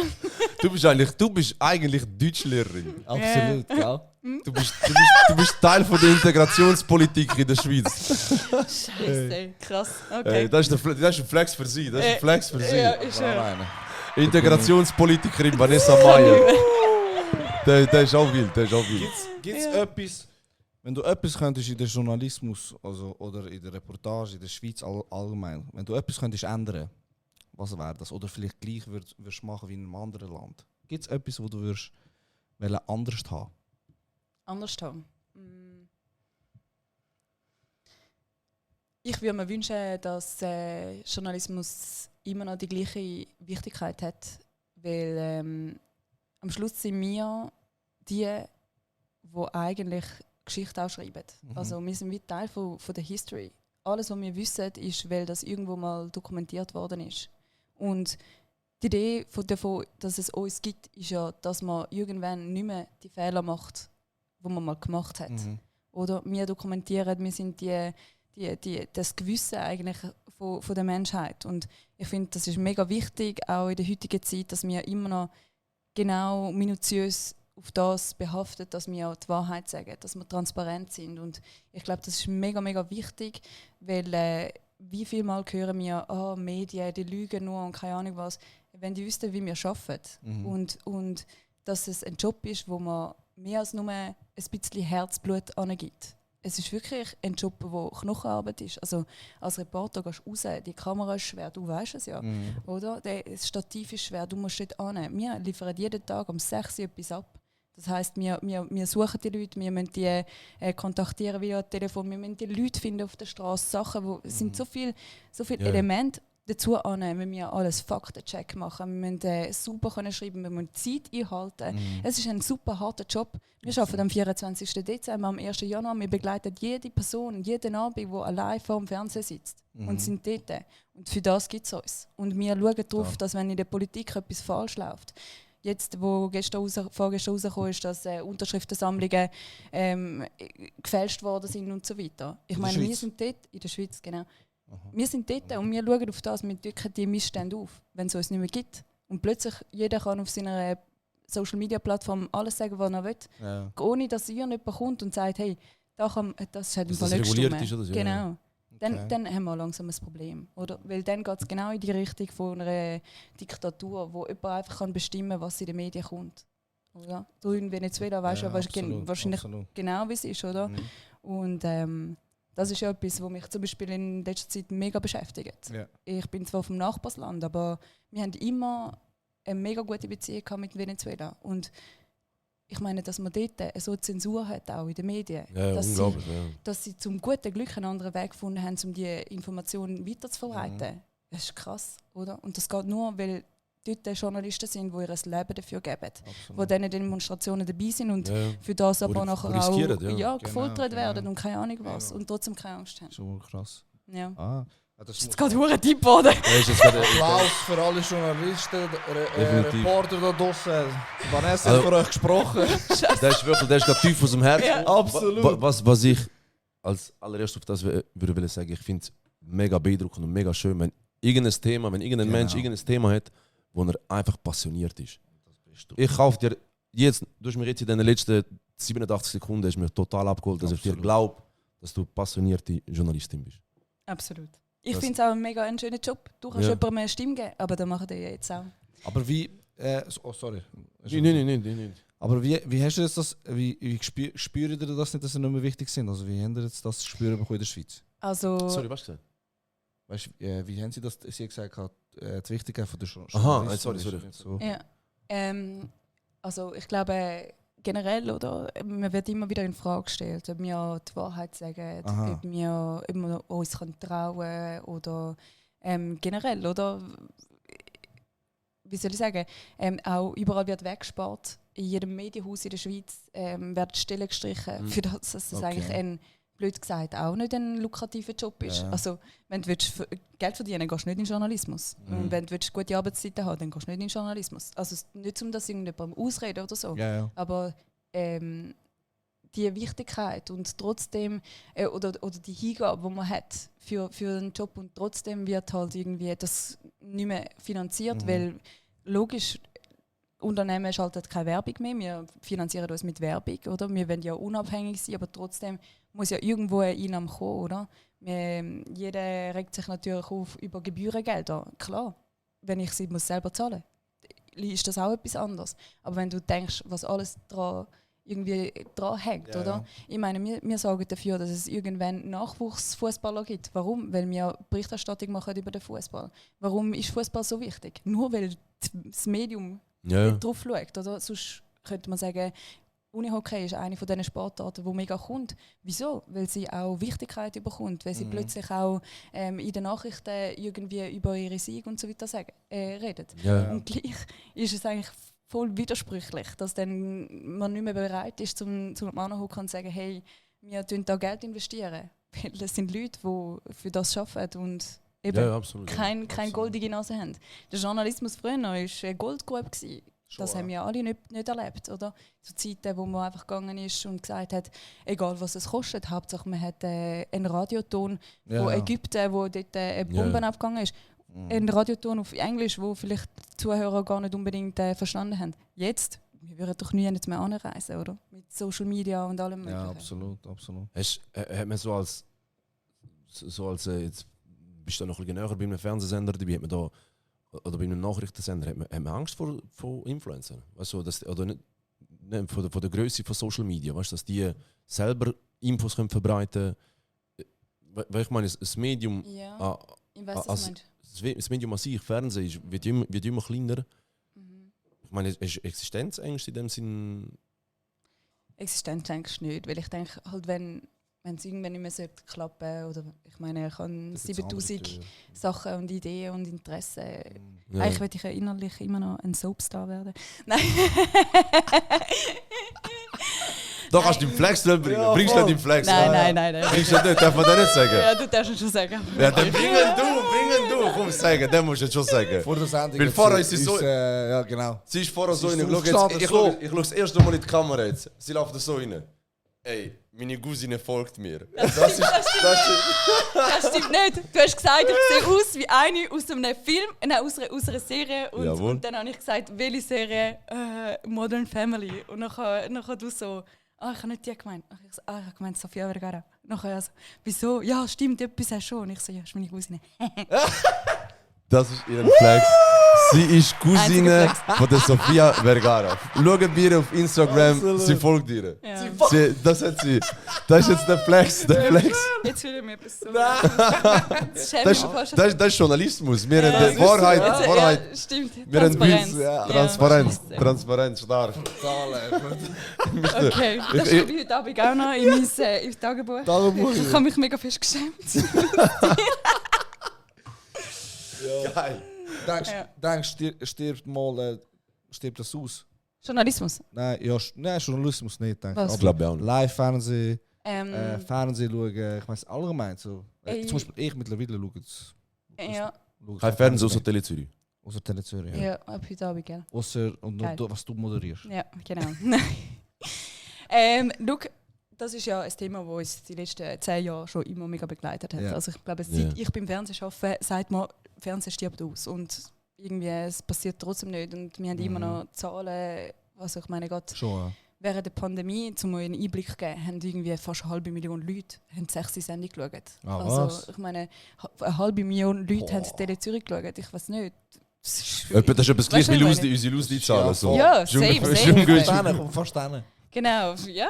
Du bist eigentlich Deutschlehrerin. Absolut, gell? Du bist Teil von der Integrationspolitik in der Schweiz. Scheiße, krass. Okay. Das ist ein Flex für sie. Das ist ein Flex für sie. Ja, ist Integrationspolitikerin Vanessa Mayer. Der ist auch wild. Gibt es etwas, wenn du etwas könntest in der Journalismus also, oder in der Reportage in der Schweiz allgemein, wenn du etwas könntest ändern, was wäre das? Oder vielleicht gleich würdest machen wie in einem anderen Land? Gibt es etwas, wo du würdest anders haben? Anders haben? Ich würde mir wünschen, dass Journalismus immer noch die gleiche Wichtigkeit hat, weil am Schluss sind wir die eigentlich Geschichte auch schreiben. Also wir sind wie Teil von der History. Alles, was wir wissen, ist, weil das irgendwo mal dokumentiert worden ist. Und die Idee davon, dass es uns gibt, ist ja, dass man irgendwann nicht mehr die Fehler macht, die man mal gemacht hat. Oder wir dokumentieren, wir sind das Gewissen eigentlich von der Menschheit. Und ich finde, das ist mega wichtig, auch in der heutigen Zeit, dass wir immer noch genau minutiös auf das behaftet, dass wir auch die Wahrheit sagen, dass wir transparent sind. Und ich glaube, das ist mega, mega wichtig, weil wie viel Mal hören wir, Medien, die lügen nur und keine Ahnung was. Wenn die wüssten, wie wir arbeiten und dass es ein Job ist, wo man mehr als nur ein bisschen Herzblut angibt. Es ist wirklich ein Job, der Knochenarbeit ist. Also als Reporter gehst du raus, die Kamera ist schwer, du weißt es ja. Oder? Das Stativ ist schwer, du musst dort hin. Wir liefern jeden Tag um 6 Uhr etwas ab. Das heisst, wir suchen die Leute, wir müssen die kontaktieren via Telefon, wir müssen die Leute finden auf der Straße, Sachen, es sind so viele Elemente dazu annehmen. Wir müssen alles Faktencheck machen, wir müssen super schreiben, wir müssen Zeit einhalten. Es ist ein super harter Job. Wir arbeiten am 24. Dezember, am 1. Januar. Wir begleiten jede Person, jeden Abend, die allein vor dem Fernseher sitzt und sind dort. Und für das gibt es uns. Und wir schauen darauf, dass wenn in der Politik etwas falsch läuft, jetzt, wo vorgestern rausgekommen ist, dass Unterschriftensammlungen gefälscht worden sind und so weiter. Ich meine, wir sind dort, in der Schweiz, genau. Wir sind dort und wir schauen auf das, wir drücken die Missstände auf, wenn es uns nicht mehr gibt. Und plötzlich jeder kann auf seiner Social-Media-Plattform alles sagen, was er will, ohne dass jemand kommt und sagt, hey, das hat im Fall nicht gestimmt. Ist, oder so, genau. Dann haben wir langsam ein Problem. Oder? Weil dann geht es genau in die Richtung von einer Diktatur, wo jemand einfach bestimmen kann, was in den Medien kommt. Oder? Du in Venezuela weißt ja wahrscheinlich genau, wie es ist. Oder? Und das ist etwas, was mich zum Beispiel in letzter Zeit mega beschäftigt. Ja. Ich bin zwar vom Nachbarsland, aber wir haben immer eine mega gute Beziehung mit Venezuela. Und ich meine, dass man dort so Zensur hat, auch in den Medien. Ja, dass sie zum guten Glück einen anderen Weg gefunden haben, um die Informationen weiterzuverbreiten. Das ist krass, oder? Und das geht nur, weil dort Journalisten sind, die ihr Leben dafür geben. Die diesen Demonstrationen dabei sind und für das aber nachher auch gefoltert werden und keine Ahnung was. Und trotzdem keine Angst haben. Schon krass. Ja. Das ist gerade ein Tipp geworden. Applaus für alle Journalisten, Reporter da draussen. Vanessa hat für euch gesprochen. Das ist gerade tief aus dem Herzen. Ja. Absolut. Was ich als allererstes auf das würde sagen, ich finde es mega beeindruckend und mega schön, wenn irgendein Mensch irgendein Thema hat, wo er einfach passioniert ist. Ich kaufe dir jetzt, du hast mir jetzt in den letzten 87 Sekunden hast mir total abgeholt, dass ich dir glaube, dass du passionierte Journalistin bist. Absolut. Ich finde es auch einen schönen Job. Du kannst jemandem eine Stimme geben, aber das machen die jetzt auch. Aber wie... sorry. Nein. Aber wie hast du das... Wie spüren ihr das nicht, dass sie nicht mehr wichtig sind? Also wie haben ihr jetzt das Spüren bekommen in der Schweiz? Also... Sorry, was hast du gesagt? Weißt du, wie haben sie das... Sie gesagt hat, die Wichtigkeit von der Aha, sorry. So. Ja. Also ich glaube... Generell, oder? Man wird immer wieder in Frage gestellt, ob wir die Wahrheit sagen, ob wir uns trauen können oder generell, oder? Wie soll ich sagen? Auch überall wird weggespart. In jedem Medienhaus in der Schweiz werden Stellen gestrichen, für das, dass es eigentlich blöd gesagt, auch nicht ein lukrativer Job ist. Ja. Also, wenn du Geld verdienen willst, gehst du nicht in Journalismus. Und wenn du gute Arbeitszeiten haben, dann gehst du nicht in Journalismus. Also nicht, um das irgendjemandem ausreden oder so. Ja. Aber die Wichtigkeit und trotzdem, oder die Hingabe, die man hat für einen Job und trotzdem wird halt irgendwie das nicht mehr finanziert, weil logisch Unternehmen schalten keine Werbung mehr, wir finanzieren uns mit Werbung, oder? Wir wollen ja unabhängig sein, aber trotzdem muss ja irgendwo eine Einnahme kommen, oder? Jeder regt sich natürlich auf über Gebührengelder. Klar, wenn ich sie selber zahlen muss, ist das auch etwas anderes. Aber wenn du denkst, was alles dran hängt, oder? Ja. Ich meine, wir sorgen dafür, dass es irgendwann Nachwuchsfußballer gibt. Warum? Weil wir Berichterstattung machen über den Fußball. Warum ist Fußball so wichtig? Nur weil das Medium drauf schaut, oder? Sonst könnte man sagen, Unihockey ist eine von diesen Sportarten, die mega kommt. Wieso? Weil sie auch Wichtigkeit bekommt, weil sie plötzlich auch in den Nachrichten irgendwie über ihre Siege und so weiter reden. Ja. Und gleich ist es eigentlich voll widersprüchlich, dass dann man nicht mehr bereit ist, zum anzuhocken und zu sagen, hey, wir investieren da Geld investieren. Weil das sind Leute, die für das arbeiten und eben absolut. keine goldige Nase haben. Der Journalismus früher war eine Goldgrube. Das haben wir alle nicht erlebt, oder? Zu Zeiten, wo man einfach gegangen ist und gesagt hat, egal was es kostet, Hauptsache man hat einen Radioton von Ägypten, wo dort eine Bombe abgegangen ist. Ein Radioton auf Englisch, wo vielleicht die Zuhörer gar nicht unbedingt verstanden haben. Jetzt, wir würden doch nie mehr anreisen, oder? Mit Social Media und allem Möglichen. Ja, absolut. Hat man jetzt bist du noch ein bisschen näher bei einem Fernsehsender dabei, hat man da, oder bei einem Nachrichtensender, hat man Angst vor Influencern? Also, oder nicht von der Größe von Social Media, weißt, dass die selber Infos können verbreiten können? Weil ich meine, das Medium, Ja, ich weiß, was du meinst. das Medium an sich, Fernsehen, wird immer kleiner. Ich meine, ist Existenzängste in dem Sinn? Existenzängste nicht, weil ich denke, halt, wenn es irgendwann nicht mehr klappen sollte, oder ich meine, ich habe 7000 Sachen und Ideen und Interessen. Ja. Eigentlich möchte ich ja innerlich immer noch ein Soapstar werden. Nein. Da kannst du den Flex nicht bringen. Ja, Bringst du nicht den Flex? Nein. Bringst du nicht, darf man das nicht sagen? Ja, du darfst es schon sagen. Ja, dann bringen du, komm, sagen, den musst du jetzt schon sagen. Vor der Sendung. Weil vorher ist sie so. Ja, genau. Sie ist vorher so Sie rein. ist Ich aufgestanden, schaue das erste Mal in die Kamera jetzt. Sie läuft so rein. Ey, meine Cousine folgt mir. Das stimmt nicht. Du hast gesagt, ich sehe aus wie eine aus einem Film, aus einer Serie. Und dann habe ich gesagt, welche Serie? Modern Family. Und nachher du so, ich habe nicht die gemeint. Ich so, ich habe gemeint Sofia Vergara. Nachher also, wieso? Ja, stimmt, etwas hast du schon. Und ich so, ja, ist meine Cousine. Das ist ihr Flex. Sie ist Cousine von der Sofia Vergara. Schaut ihr auf Instagram, Absolut. sie folgt ihr. Ja. Das hat sie. Das ist jetzt der Flex. Jetzt fühle ich mich etwas so. Das ist Journalismus. Wir haben Wahrheit. Ja, stimmt. Wir haben Transparenz. Bild. Transparenz, stark. Okay, das schreibe ich heute Abend auch noch in mein Tagebuch. Ich habe mich mega fest geschämt. Geil. Denkst du, stirbt das aus? Journalismus. Nein, Journalismus nicht. Denk. Was? Ich glaube auch nicht. Live-Fernsehen, Fernsehen schauen, ich weiß allgemein so. Zum Beispiel ich mittlerweile schaue es. Ja, Kein Fernsehen außer Tele Zürich. Außer Tele Zürich. ja, ab heute Abend, gell? Außer und Geil. was du moderierst. Ja, genau. Schau, das ist ja ein Thema, das uns die letzten 10 Jahre schon immer mega begleitet hat. Ja. Also ich glaube, seit ich beim Fernsehen arbeite, sagt man, Fernsehen stirbt aus. Und irgendwie, es passiert trotzdem nicht. Und wir haben immer noch Zahlen, also ich meine, gerade Schon, während der Pandemie, um euch einen Einblick zu geben, haben irgendwie fast 500.000 Leute haben 6 Sendung geschaut. Ah, also was? ich meine, 500.000 Leute haben Tele Zürich geschaut. Ich weiß nicht. Das ist etwas gleich wie unsere Lose-Zahlen. So. Ja, Ist same, ungefähr- ist same. ungefähr- Komm fast hin. Genau, ja.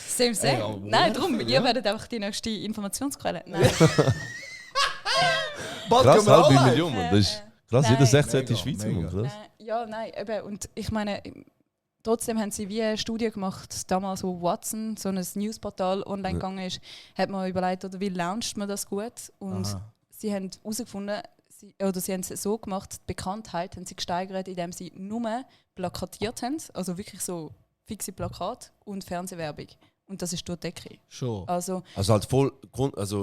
Same. Ja, Nein, darum, ja. ihr werdet einfach die nächste Informationsquelle. Nein. Krass, halbe Million. Mann. Das ist krass, Nein. jeder 16. Mega, Schweizer. mega. Mann, krass. Nein, eben. Und ich meine, trotzdem haben sie wie eine Studie gemacht, damals wo Watson, so ein Newsportal online gegangen ist, hat man überlegt, oder wie launcht man das gut? Und Aha. sie haben herausgefunden, sie haben es so gemacht, die Bekanntheit haben sie gesteigert, indem sie nur plakatiert haben, also wirklich so fixe Plakate und Fernsehwerbung. Und das ist durch die Decke. Schon. Also, Also halt voll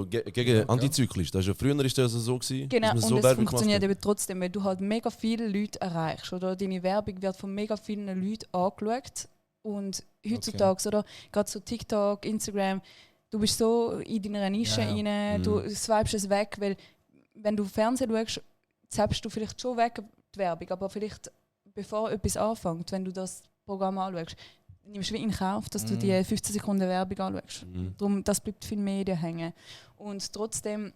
gegen antizyklisch. Das ist ja, früher ist das so gewesen, genau, dass man und so es Werbung funktioniert gemacht eben trotzdem, weil du halt mega viele Leute erreichst. Oder deine Werbung wird von mega vielen Leuten angeschaut. Und heutzutage, oder gerade so TikTok, Instagram, du bist so in deiner Nische rein, du swipest es weg, weil wenn du Fernsehen schaust, zappst du vielleicht schon weg die Werbung, aber vielleicht bevor etwas anfängt, wenn du das Programm anschaust, nimmst du wie in Kauf, dass du die 15 Sekunden Werbung anschaust. Darum, das bleibt viel Medien hängen. Und trotzdem,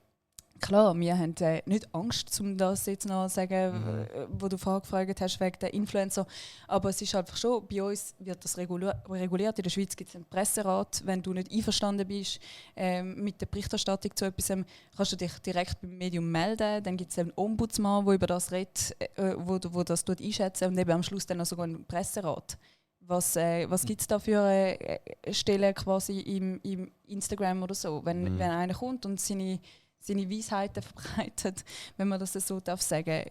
klar, wir haben nicht Angst, um das jetzt noch zu sagen, wo du gefragt hast, wegen der Influencer. Aber es ist einfach schon, bei uns wird das reguliert. In der Schweiz gibt es einen Presserat. Wenn du nicht einverstanden bist mit der Berichterstattung zu etwas, kannst du dich direkt beim Medium melden. Dann gibt es einen Ombudsmann, der über das redet, wo das einschätzt. Und eben am Schluss dann auch sogar einen Presserat. Was gibt es da für Stellen quasi im Instagram oder so, wenn einer kommt und seine Weisheiten verbreitet, wenn man das so darf sagen.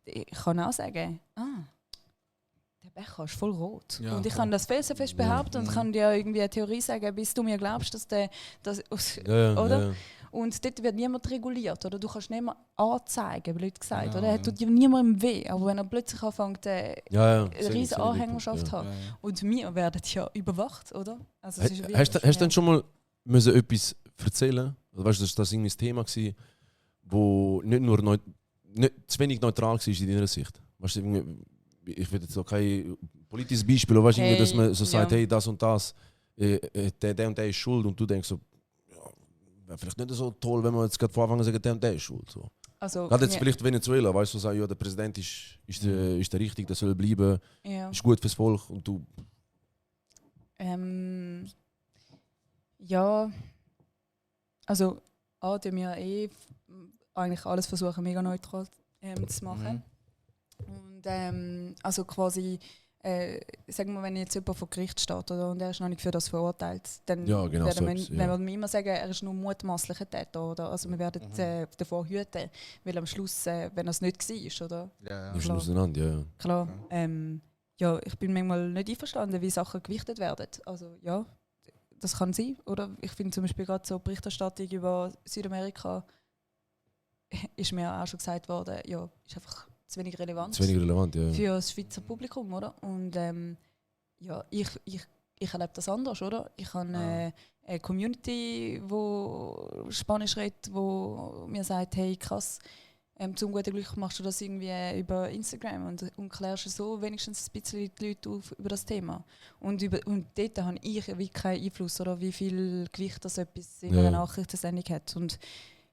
Ich kann auch sagen, der Becher ist voll rot. Ja, und ich kann das felsenfest behaupten und kann dir irgendwie eine Theorie sagen, bis du mir glaubst, dass oder? Ja. Und dort wird niemand reguliert, oder? Du kannst niemand anzeigen, blöd gesagt, oder? Er tut dir niemandem weh, aber wenn er plötzlich anfängt, eine riesige Anhängerschaft zu haben. Und wir werden ja überwacht, oder? Also, hast du dann schon mal etwas erzählen? Also, weißt du, das war irgendwie ein Thema, das nicht zu wenig neutral war in deiner Sicht. Weißt du, ich will jetzt auch kein politisches Beispiel, aber weißt du, dass man so sagt, hey, das und das, der und der ist schuld, und du denkst so, wäre vielleicht nicht so toll, wenn man jetzt gerade von Anfang an sagt, der ist schuld. So. Also, gerade jetzt vielleicht Venezuela, weißt du, so sagen, ja, der Präsident ist der Richtige, der soll bleiben, ist gut fürs Volk, und du. Ja, also tun wir eigentlich alles versuchen, mega neutral zu machen. Und also quasi, sagen wir, wenn jetzt jemand vor Gericht steht, oder, und er ist noch nicht für das verurteilt, dann werden wir immer sagen, er ist nur mutmaßlicher Täter. Oder? Also wir werden davor hüten, weil am Schluss, wenn er es nicht war, oder? Ja. Auseinander, Klar. Ja, ich bin manchmal nicht einverstanden, wie Sachen gewichtet werden. Also ja, das kann sein. Oder ich finde zum Beispiel gerade so Berichterstattung über Südamerika, ist mir auch schon gesagt worden, ja, ist einfach zu wenig relevant für das Schweizer Publikum, oder? Und ja, ich erlebe das anders, oder? Ich habe eine Community, die Spanisch redet, die mir sagt, hey krass, zum guten Glück machst du das irgendwie über Instagram und klärst so wenigstens ein bisschen die Leute auf über das Thema. Und dort habe ich wie keinen Einfluss, oder wie viel Gewicht das etwas in einer Nachrichtensendung hat. Und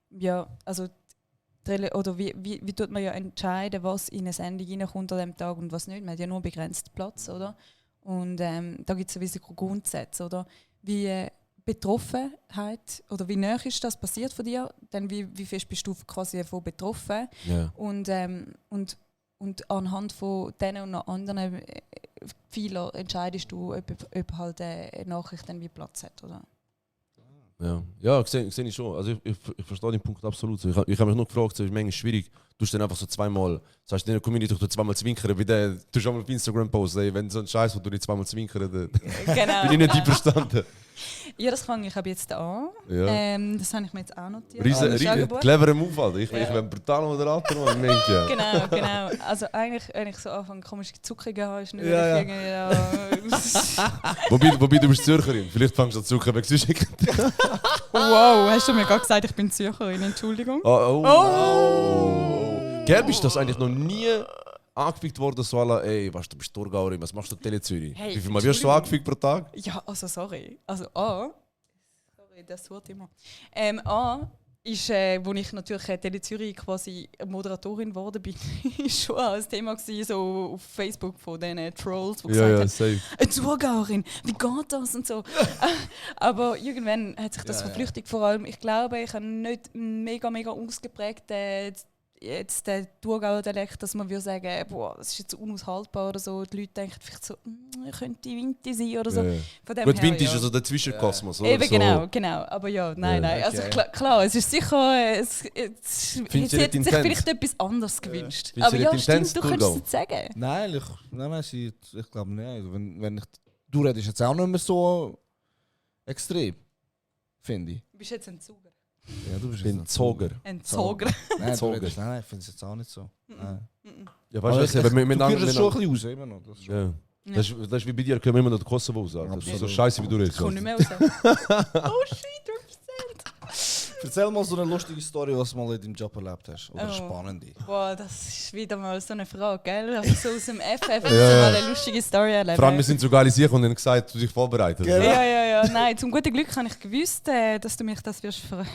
ja, also oder wie tut man ja entscheiden, was in eine Sendung reinkommt an diesem Tag und was nicht. Man hat ja nur begrenzt Platz, oder? Und da gibt es sowieso Grundsätze, oder? Wie Betroffenheit, oder wie nah ist das passiert von dir? Dann wie fest bist du quasi davon betroffen? Yeah. Und anhand von diesen und anderen Fehlern entscheidest du, ob halt eine Nachricht dann wie Platz hat, oder? Ja, sehe ich schon. Also ich verstehe den Punkt absolut. Ich habe mich nur gefragt, es ist manchmal schwierig. Du hast dann einfach so zweimal, das heißt in der Community, du zweimal zwinkern, wie der, du hast auch mal auf Instagram posten, wenn so ein Scheiß, wo du nicht zweimal zwinkern, dann bin ich nicht einverstanden. Ja, das fange ich ab jetzt an. Ja. Das habe ich mir jetzt auch notiert. Cleverer Move, Alter. Ich bin ein brutaler Moderator, man denkt ja. Genau. Also eigentlich, wenn ich so anfange, komische Zuckungen habe, ist nicht Wobei, du bist Zürcherin. Vielleicht fängst du an Zucker weg. Wow, hast du mir gerade gesagt, ich bin Zürcherin, Entschuldigung. Gell, bist du das eigentlich noch nie angefickt worden, so alle, ey, weißt du, bist Thurgauerin, was machst du Tele Zürich? Hey, wie viel Mal wirst du angefickt pro Tag? Ja, also sorry. Also sorry, das wird immer. Ist, wo ich natürlich Tele Zürich quasi Moderatorin geworden bin, ist schon ein Thema gewesen, so auf Facebook von diesen Trolls, die gesagt haben, eine Thurgauerin, wie geht das und so. Aber irgendwann hat sich das verflüchtigt, vor allem, ich glaube, ich habe nicht mega ausgeprägt jetzt der Thurgauer Dialekt, dass man würde sagen, boah, das ist jetzt unaushaltbar oder so. Die Leute denken vielleicht so, könnte Winti sein oder so. Von dem Gut, Winti ist also der Zwischenkosmos, oder? Eben, so. Genau. Aber ja, nein. Okay. Also klar, es ist sicher, es hätte sich vielleicht etwas anderes gewünscht. Aber ja, stimmt, du könntest es jetzt sagen. Nein, ich glaube nicht. Wenn du redest jetzt auch nicht mehr so extrem, finde ich. Du bist jetzt ein Zuger. Ja, du bist ein Zoger. Ein Zoger. Nein, ich finde es jetzt auch nicht so. Ja, weißt du, du führst es schon ein bisschen raus, immer noch. Das ist, das ist wie bei dir, können wir immer noch den Kosovo sagen. Das ist so scheiße, wie du redest. Ich komme nicht mehr raus. Oh shit, 3%. Erzähl mal so eine lustige Story, was du mal in deinem Job erlebt hast. Oder eine spannende. Boah, das ist wieder mal so eine Frage, gell? Also so aus dem FF mal eine lustige Story erleben. Vor allem, wir sind so geile Sicher und haben gesagt, du dich vorbereitet. Ja. Nein, zum guten Glück habe ich gewusst, dass du mich das wirst freuen.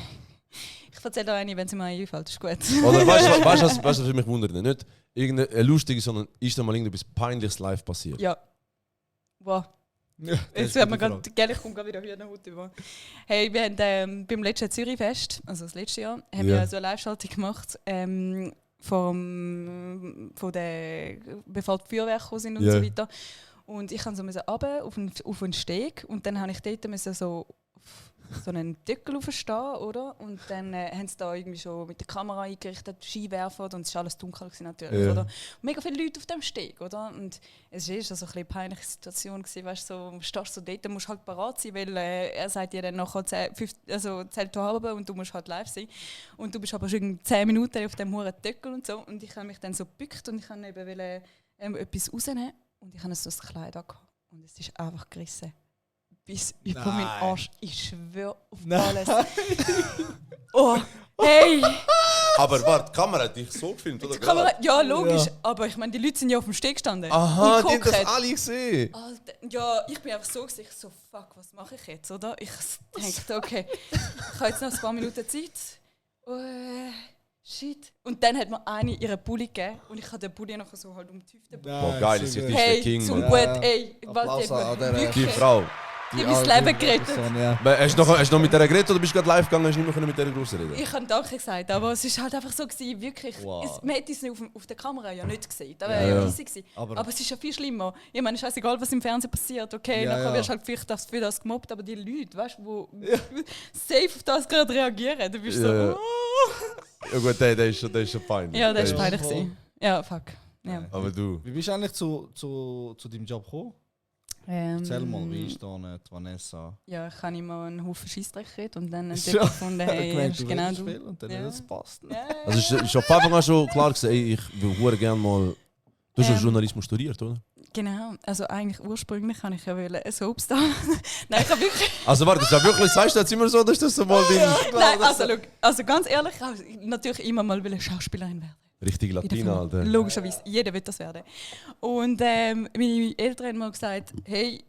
Ich erzähle dir eine, wenn sie mir einfällt, ist gut. Oder weißt du, was für mich wundert? Nicht irgendeine lustige, sondern ist da mal irgendetwas Peinliches live passiert? Ja. Wow. Ja, Jetzt wird mir gerade, gell, ich komme gerade wieder Hühnerhaut über. Hey, wir haben beim letzten Zürichfest, also das letzte Jahr, haben wir so eine Live-Schaltung gemacht, bevor die Feuerwerke gekommen sind und so weiter. Und ich musste so runter auf einen Steg und dann musste ich dort so einen Deckel aufstehen, oder? Und dann haben sie da irgendwie schon mit der Kamera eingerichtet, Skiwerfer, und es war alles dunkel natürlich, oder? Und mega viele Leute auf dem Steg, oder? Und es war so eine peinliche Situation gewesen, weißt du, so, stehst so dort, musst halt parat sein, weil er sagt dir dann nachher 10 haben und du musst halt live sein. Und du bist aber schon 10 Minuten auf dem hohen Deckel und so. Und ich habe mich dann so gebückt und ich wollte eben etwas rausnehmen und ich habe so das Kleid angehabt. Und es ist einfach gerissen. Bis über meinen Arsch. Ich schwöre auf alles. Oh, hey! Aber warte, die Kamera hat dich so gefilmt, oder? Kamera, ja, logisch. Ja. Aber ich meine, die Leute sind ja auf dem Steg gestanden. Aha, die haben das alle gesehen. Alter, ja, ich bin einfach so gesehen, so, fuck, was mache ich jetzt, oder? Ich dachte, okay, ich habe jetzt noch ein paar Minuten Zeit. Shit. Und dann hat mir eine ihren Pulli gegeben und ich habe den Pulli noch so halt um die Hüfte. Boah, geil, das ist der King, zum Mann. Gut, ey, was Die Frau. Die mein Leben gerettet. Hast du noch mit der geredet oder bist du gerade live gegangen und hast nicht mehr mit der großen reden? Ich habe Danke gesagt, aber es war halt einfach so gewesen, wirklich. Wow. Man hätte es auf der Kamera ja nicht gesehen. Das wäre ja riesig gewesen. Aber es ist ja viel schlimmer. Ich meine, scheißegal, was im Fernsehen passiert. Okay, nachher wirst du halt vielleicht für das gemobbt, aber die Leute, weißt du, die safe auf das gerade reagieren, du bist so. Ja gut, der ist schon peinlich. Ja, der ist peinlich gewesen. Ja, fuck. Ja. Aber du. Wie bist du eigentlich zu deinem Job gekommen? Erzähl mal, wie ist da die Vanessa? Ja, ich habe immer einen Haufen Scheissdreck geredet und dann Ja. gefunden, hey, du genau willst du. spielen und dann das passt. Ja. Also ist auf Anfang an schon klar gewesen, ey, ich will gerne mal... Du hast ja Journalismus studiert, oder? Genau, also eigentlich ursprünglich habe ich ja ein Soapstar. Nein, ich habe wirklich... Also warte, das ist wirklich, sagst du jetzt immer so, dass das so mal Nein, also ganz ehrlich, natürlich immer mal Schauspielerin werden. Richtig Latina, Alter. Logischerweise, jeder will das werden. Und meine Eltern haben mir gesagt, hey,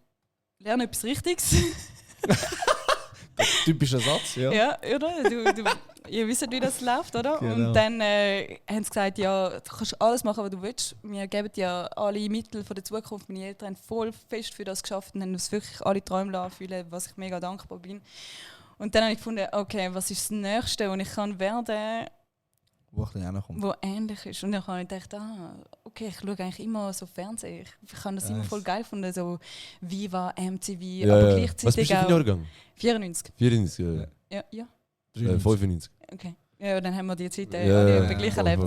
lerne etwas Richtiges. Typischer Satz, ja. Ja, oder? Ihr wisst, wie das läuft, oder? Genau. Und dann haben sie gesagt, ja, du kannst alles machen, was du willst. Wir geben dir alle Mittel von der Zukunft. Meine Eltern haben voll fest für das geschafft und haben uns wirklich alle Träume erfüllen, was ich mega dankbar bin. Und dann habe ich gefunden, okay, was ist das Nächste, was ich kann werden, wo ähnlich ist. Und dann habe ich gedacht, okay, ich schaue eigentlich immer so Fernsehen. Ich habe das immer voll geil gefunden, so Viva, MTV, aber gleichzeitig was bist du für ein Jahrgang? 94. 94, Ja. 95. Okay. Ja, dann haben wir die Zeit alle gleich erlebt.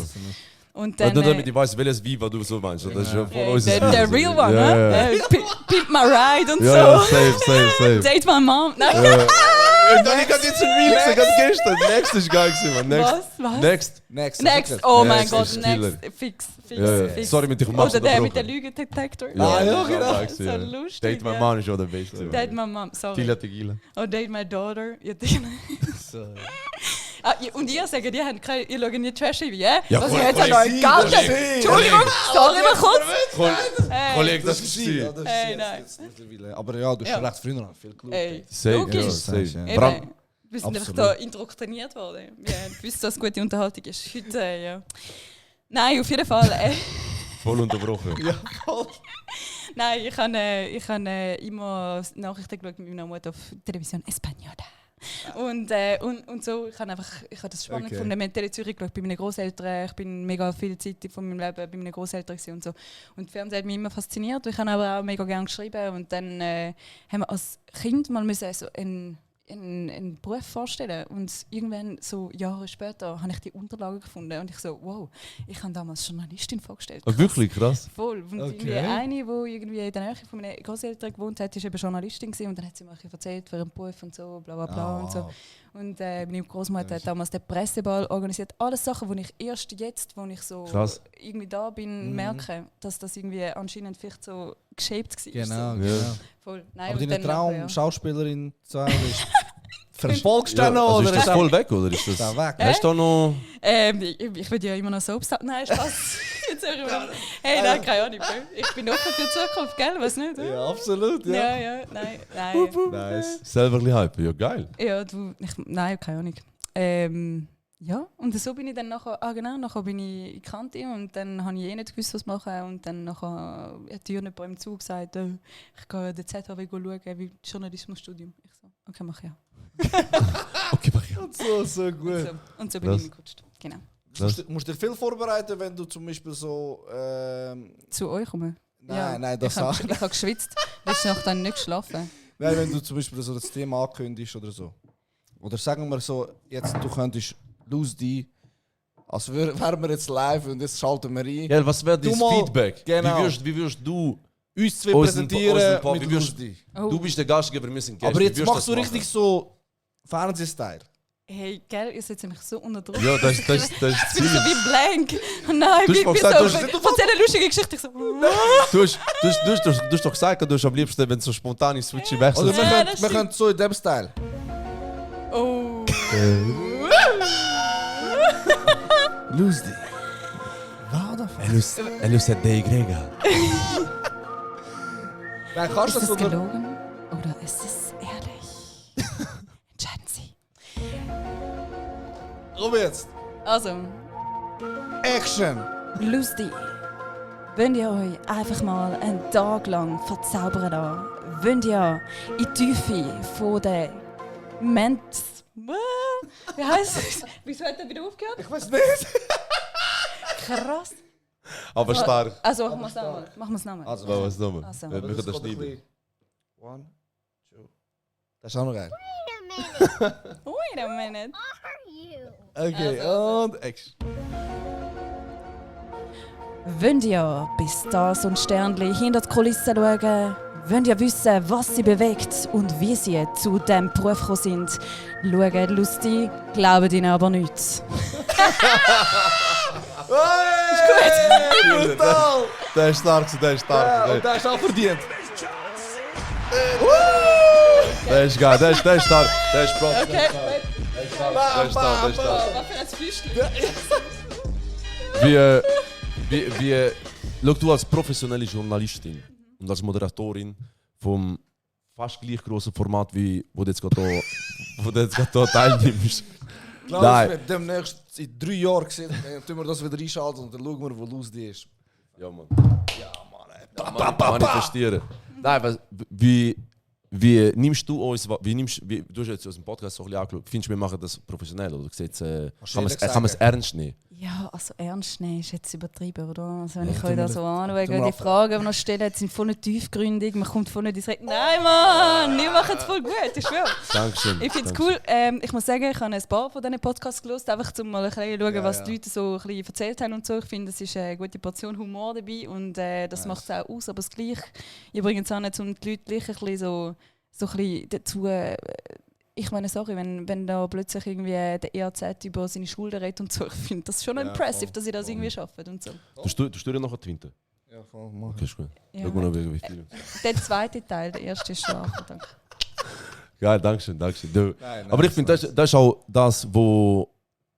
Und dann, nur damit ich weiss, welches Viva du so meinst. Das ist ja voll unser der real one, ne? Pimp my ride und ja, so. safe. Date my mom. Nein. Ich habe jetzt ein Reel gesehen, gerade gestern. Next ist geil gewesen, man. Was? Next. Oh mein Next Gott, ist Killer. Next. Fix. Ja. Sorry, mit dich machst Oder der mit der Lügendetektor. Ja, genau. So lustig. Date my mom ist schon der Beste. Date my mom, sorry. Tequila. Oh, date my daughter. Ja, und ihr sagt, ihr schaut nicht Trash-TV, ja? Ja, was, ihr habt ja noch einen Garten. Entschuldigung, sorry, mal kurz. Kollege, das ist sie. Hey, nein. Aber ja, du hast recht früher noch viel geschaut. Ey, Safe. Wir sind einfach da indoktriniert worden. Wir haben gewusst, dass es gute Unterhaltung ist. Heute, ja. Nein, auf jeden Fall. Voll unterbrochen. Ja, voll. Nein, ich habe immer Nachrichten geschaut mit meiner Mutter auf Television Española. Und so, ich habe das spannend gefunden. Wir haben Tele Zürich geschaut bei meinen Großeltern. Ich bin mega viel Zeit von meinem Leben bei meinen Großeltern und so. Und Fernsehen hat mich immer fasziniert. Ich habe aber auch mega gerne geschrieben. Und dann haben wir als Kind mal so einen Beruf vorstellen. Und irgendwann, so Jahre später, habe ich die Unterlagen gefunden. Und ich so, wow, ich habe damals Journalistin vorgestellt. Oh, wirklich krass. Voll. Und irgendwie eine, die irgendwie in der Nähe von meinen Großeltern gewohnt hat, war eben Journalistin gewesen. Und dann hat sie mir erzählt, für einen Beruf und so, bla bla bla und so. Und meine Großmutter hat damals den Presseball organisiert. Alles Sachen, die ich erst jetzt, wo ich so irgendwie da bin, merke, dass das irgendwie anscheinend vielleicht so geshaped war. Genau, so. genau. Voll. Nein, aber dein Traum, Schauspielerin zu sein, ist Verfolgst du den noch? Also oder ist das voll weg, oder ist ist das... der weg? Hast du da noch... Ich will ja immer noch Soaps haben. Nein, Spaß. Jetzt höre ich mal. Hey, nein, keine Ahnung. Ich bin offen für die Zukunft, gell? Was nicht? Ja, absolut, ja. Ja, nein. Nice. Selber ein bisschen hypen, ja geil. Ja, nein, keine Ahnung. Ja, und so bin ich dann nachher bin ich in die Kante und dann habe ich nicht gewusst, was machen. Und dann nachher hat die Jürgen beim Zug gesagt, ich gehe den ZHW schauen, wie Journalismusstudium. Ich so, okay, mach ja. Okay, mach ja. So gut. Und so bin ich gerutscht. Genau. Musst du dir viel vorbereiten, wenn du zum Beispiel so... Zu euch kommen? Nein, das ich habe geschwitzt, letzte Nacht dann nicht geschlafen. Nein, wenn du zum Beispiel so das Thema ankündigst oder so. Oder sagen wir so, jetzt du könntest Lose die, als wären wir jetzt live und jetzt schalten wir ein. Ja, was wäre dein Feedback? Genau. Wie wirst du Uns zwei unseren präsentieren Pod- mit wie wirst- Lose die. Oh. Du bist der Gastgeber, wir sind Gäste. Aber Wie jetzt wirst machst du das richtig machen? so Fernsehstyle. Hey, gell, ihr setzt mich so unter Druck. Ja, das Ich bin so Ziel. wie blank. Nein, Du hast wie mal so. gesagt, Erzähl eine lustige Geschichte. Ich so, Du hast doch gesagt, du hast am liebsten, wenn so spontane Switche Oder wechseln. wir können so in dem Style. oh. Lose die. Warte. Elus hat DY. Nein, kannst du Ist das es so... gelogen oder ist es ehrlich? Entscheiden Sie. Komm jetzt. Also, Action. Lustig. Wollt ihr euch einfach mal einen Tag lang verzaubern lassen? Wollt ihr in die Tiefe von der Wie heisst es? Wieso hat er wieder aufgehört? Ich weiß nicht. Krass. Aber stark. Also, machen wir es nochmal. Machen wir es nochmal. Also, Was nochmal? Also. Wir können das schneiden. 1, 2. Das ist auch noch geil. Wait a minute. Okay, Also. und Action. Wollt ihr bis Stars und Sternli hinter die Kulissen schauen? Wollt ihr wissen, was sie bewegt und wie sie zu diesem Beruf gekommen sind? Schaut lustig, glaubt ihnen aber nichts. Hey, brutal! Der ist stark, der ist Ja, stark. und der ist auch verdient. Der ist geil, der ist stark. Der ist Pro. Okay, Der ist stark. was für ein Flüstern. Schau, du als professionelle Journalistin und als Moderatorin vom fast gleich grossen Format, wie wo du jetzt gerade hier teilnimmst. Glaub Nein. mir, demnächst in 3 Jahren gesehen, dann tun wir das wieder einschalten und dann schauen wir, wo Lose die ist. Ja, Mann. Manifestieren. Nein, wie nimmst du uns, du hast jetzt unseren Podcast so ein bisschen angeschaut, findest du, wir machen das professionell oder kann man es ernst nehmen? Ja, also ernst nehmen ist jetzt übertrieben, oder? Also wenn ich tun euch da wir so das- anschaue, tun wir die ab- Fragen, die wir noch stellen, sind voll nicht tiefgründig, man kommt voll nicht ins Reden. Nein, Mann, wir machen es voll gut, ich schwöre. Dankeschön. Ich finde es cool. Ich muss sagen, ich habe ein paar von diesen Podcasts gelesen, einfach um mal ein bisschen zu schauen, Ja, was ja. die Leute so ein bisschen erzählt haben und so. Ich finde, es ist eine gute Portion Humor dabei und das macht es auch aus, aber das gleich. Ich bringe es auch nicht, um die Leute gleich ein bisschen so ein bisschen dazu. Ich meine, sorry, wenn da plötzlich irgendwie der ERZ über seine Schulden redet und so, ich finde das schon Ja, impressive, voll. dass sie das irgendwie schaffen und so. Du dir noch twinten? Ja, voll, mach. Okay, ist gut. Ja. Schau mal noch, wie viel. Der zweite Teil, der erste ist schon danke. Geil, Dankeschön. Du. Nein, Aber ich finde, das ist auch das, was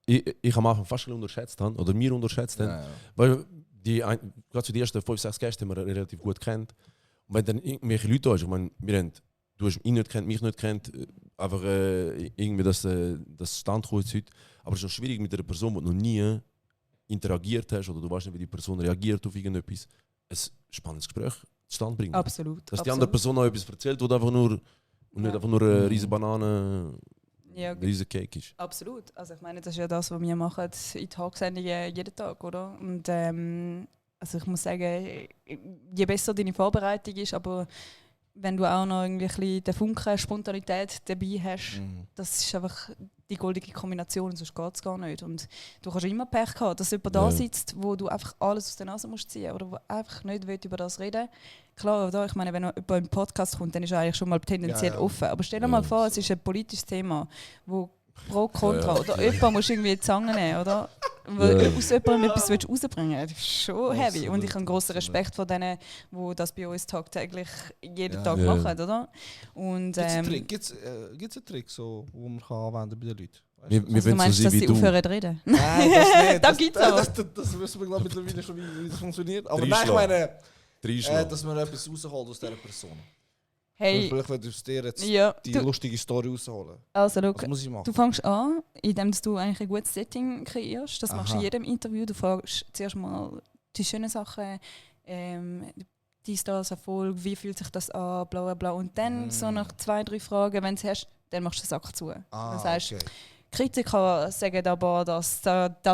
ich am Anfang fast ein bisschen unterschätzt habe, oder wir unterschätzt haben. Ja. Weil gerade so die ersten 5, 6 Gäste haben wir relativ gut kennt. Und wenn dann irgendwelche Leute da sind, ich meine, du hast ihn nicht kennt, mich nicht kennt, einfach irgendwie das Stand kommt jetzt heute. Aber es ist auch schwierig mit einer Person, die du noch nie interagiert hast oder du weißt nicht, wie die Person reagiert auf irgendetwas, ein spannendes Gespräch zustande bringen. Absolut. Dass die andere Person auch etwas erzählt, wo einfach nur und nicht einfach nur eine riesige Banane, Ja, ein riesiger Cake ist. absolut. Also ich meine, das ist ja das, was wir machen in Tagsendungen jeden Tag, oder? Und also ich muss sagen, je besser deine Vorbereitung ist, aber wenn du auch noch irgendwie ein bisschen den Funken Spontanität dabei hast, das ist einfach die goldige Kombination, sonst geht es gar nicht. Und du kannst immer Pech haben, dass jemand da sitzt, wo du einfach alles aus der Nase musst ziehen oder wo einfach nicht will über das reden. Klar, oder? Ich meine, wenn jemand in einen Podcast kommt, dann ist er eigentlich schon mal tendenziell offen. Aber stell dir mal vor, es ist ein politisches Thema, wo pro, contra, oder jemand muss irgendwie die Zange nehmen, oder? weil aus jemandem etwas rausbringen willst. Das ist schon heavy. Absolut, Und ich habe grossen absolut. Respekt vor denen, die das bei uns tagtäglich jeden Ja. Tag Ja. machen, oder? Und, Gibt's einen Trick, so, wo man kann anwenden bei den Leuten? Weißt Wir du? wollen also, so meinst du, sein dass wie sie du. aufhören zu reden? Nein, das nicht. Da gibt's aber. Das wissen wir glaube ich mittlerweile schon, wie das funktioniert. Aber Drei nein, ich Schlag. meine, Reinschlagen. dass man etwas rausholt aus dieser Person. Hey, Vielleicht würde ich aus dir jetzt ja, die du, lustige Story rausholen. also schau, Was muss ich machen? du fängst an, indem du eigentlich ein gutes Setting kreierst. Das machst du in Aha. jedem Interview. Du fragst zuerst mal die schönen Sachen, die Stars-Erfolg, wie fühlt sich das an, bla bla bla. Und dann so nach 2-3 Fragen, wenn du es hast, dann machst du den Sack zu. Dann sagst, Okay. Kritiker sagen aber das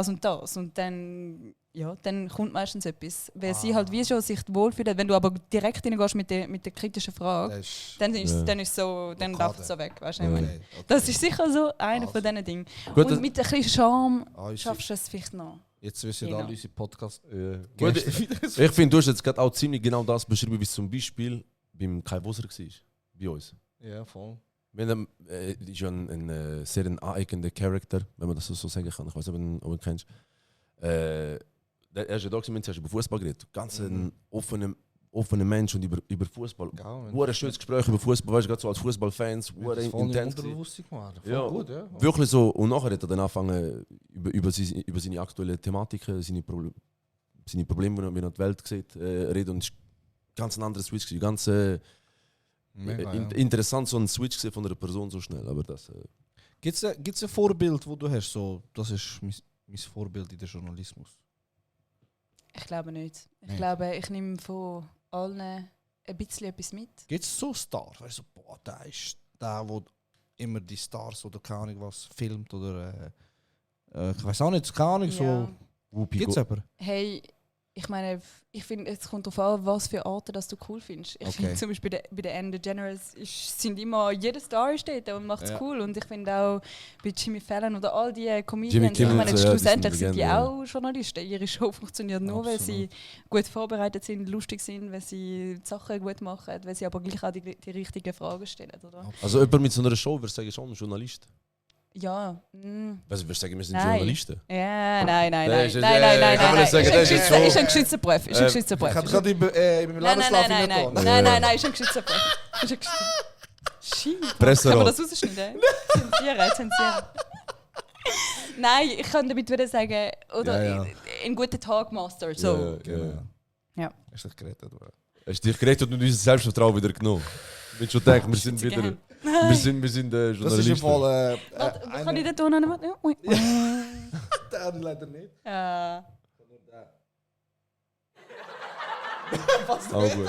und das. Und dann, ja, dann kommt meistens etwas. Weil sie halt wie schon sich wohlfühlen. Wenn du aber direkt reingehst mit der kritischen Frage, Das ist dann ist Ja. dann ist so, dann Blockade. läuft es so weg. Weißt du, Ja. was ich meine? okay. Das ist sicher so einer Also. von diesen Dingen. Gut, Und mit ein bisschen Charme Unsere- schaffst du es vielleicht noch. Jetzt wissen Genau. alle unsere Podcast. Gut, Gäste. ich finde, du hast jetzt gerade auch ziemlich genau das beschrieben, wie es zum Beispiel beim Kai Woser war. Bei uns. Ja, voll. Wir haben, ist ja ein sehr aneigender Charakter, wenn man das so sagen kann. Ich weiß nicht, ob du ihn kennst. Er ist ja da gewesen, wir haben über Fußball geredet. Ganz ein offener Mensch und über Fußball. Ein schönes Gespräch über Fußball, weißt du, gerade so als Fußballfans, Das ist voll intens. gewesen. Unterbewusstsein gemacht. Voll Ja, gut, ja. Wirklich so. Und nachher hat er dann angefangen, über seine aktuellen Thematiken, seine Probleme, wie er die Welt sieht, reden. Und es war ganz ein anderer Switch. Gewesen. Ganz Mega, ja. interessant, so ein Switch gewesen von einer Person so schnell. Aber das, Gibt's ein Vorbild, wo du hast, so, das ist mein Vorbild in der Journalismus? Ich glaube nicht. Ich Nicht? glaube, ich nehme von allen ein bisschen etwas mit. Gibt es so Stars? Weißt du, so, boah, der ist der, wo immer die Stars oder keine Ahnung was filmt oder ich weiß auch nicht, keine Ahnung, Ja. so. Whoopi Gibt es jemanden? Hey, ich meine, ich finde, es kommt darauf an, was für Arten das du cool findest. Ich Okay. finde zum Beispiel bei der Ellen DeGeneres sind immer, jeder Star ist dort und macht es Ja. cool. Und ich finde auch bei Jimmy Fallon oder all die Comedians, Kimmel, ich meine, ja, die sind schlussendlich sind die Legenden, auch Journalisten. Ihre Show funktioniert nur, weil sie gut vorbereitet sind, lustig sind, weil sie die Sachen gut machen, weil sie aber gleich auch die richtigen Fragen stellen, oder? Also jemand mit so einer Show, würde sagen, schon ein Journalist. Ja. Was würdest du sagen, wir sind Nein. Journalisten? Ja, nein. Der ist jetzt, Nein. kann man nicht sagen, der ist jetzt schon- Ist ein geschützter Beruf. Ist ein geschützter Ich Beruf. habe gerade in meinem Nein, Lebenslauf nein, nicht nein, ist ein geschützter Beruf. Ist ein geschützter. Shit. Presserat. Kann man das rausschneiden? Zensieren. Nein, ich kann damit wieder sagen, oder Ja, ja. einen guten Tag, Master. So. Genau. Ja. Hast du dich gerettet? Oder? Hast du dich gerettet und unser Selbstvertrauen wieder genommen? Ich bin schon gedacht, wir sind Schütze wieder. gern. Wir sind Das ist im Journalisten. Fall. Warte, kann ich den Ton noch nicht machen? Der leider nicht. Ja. Auch gut.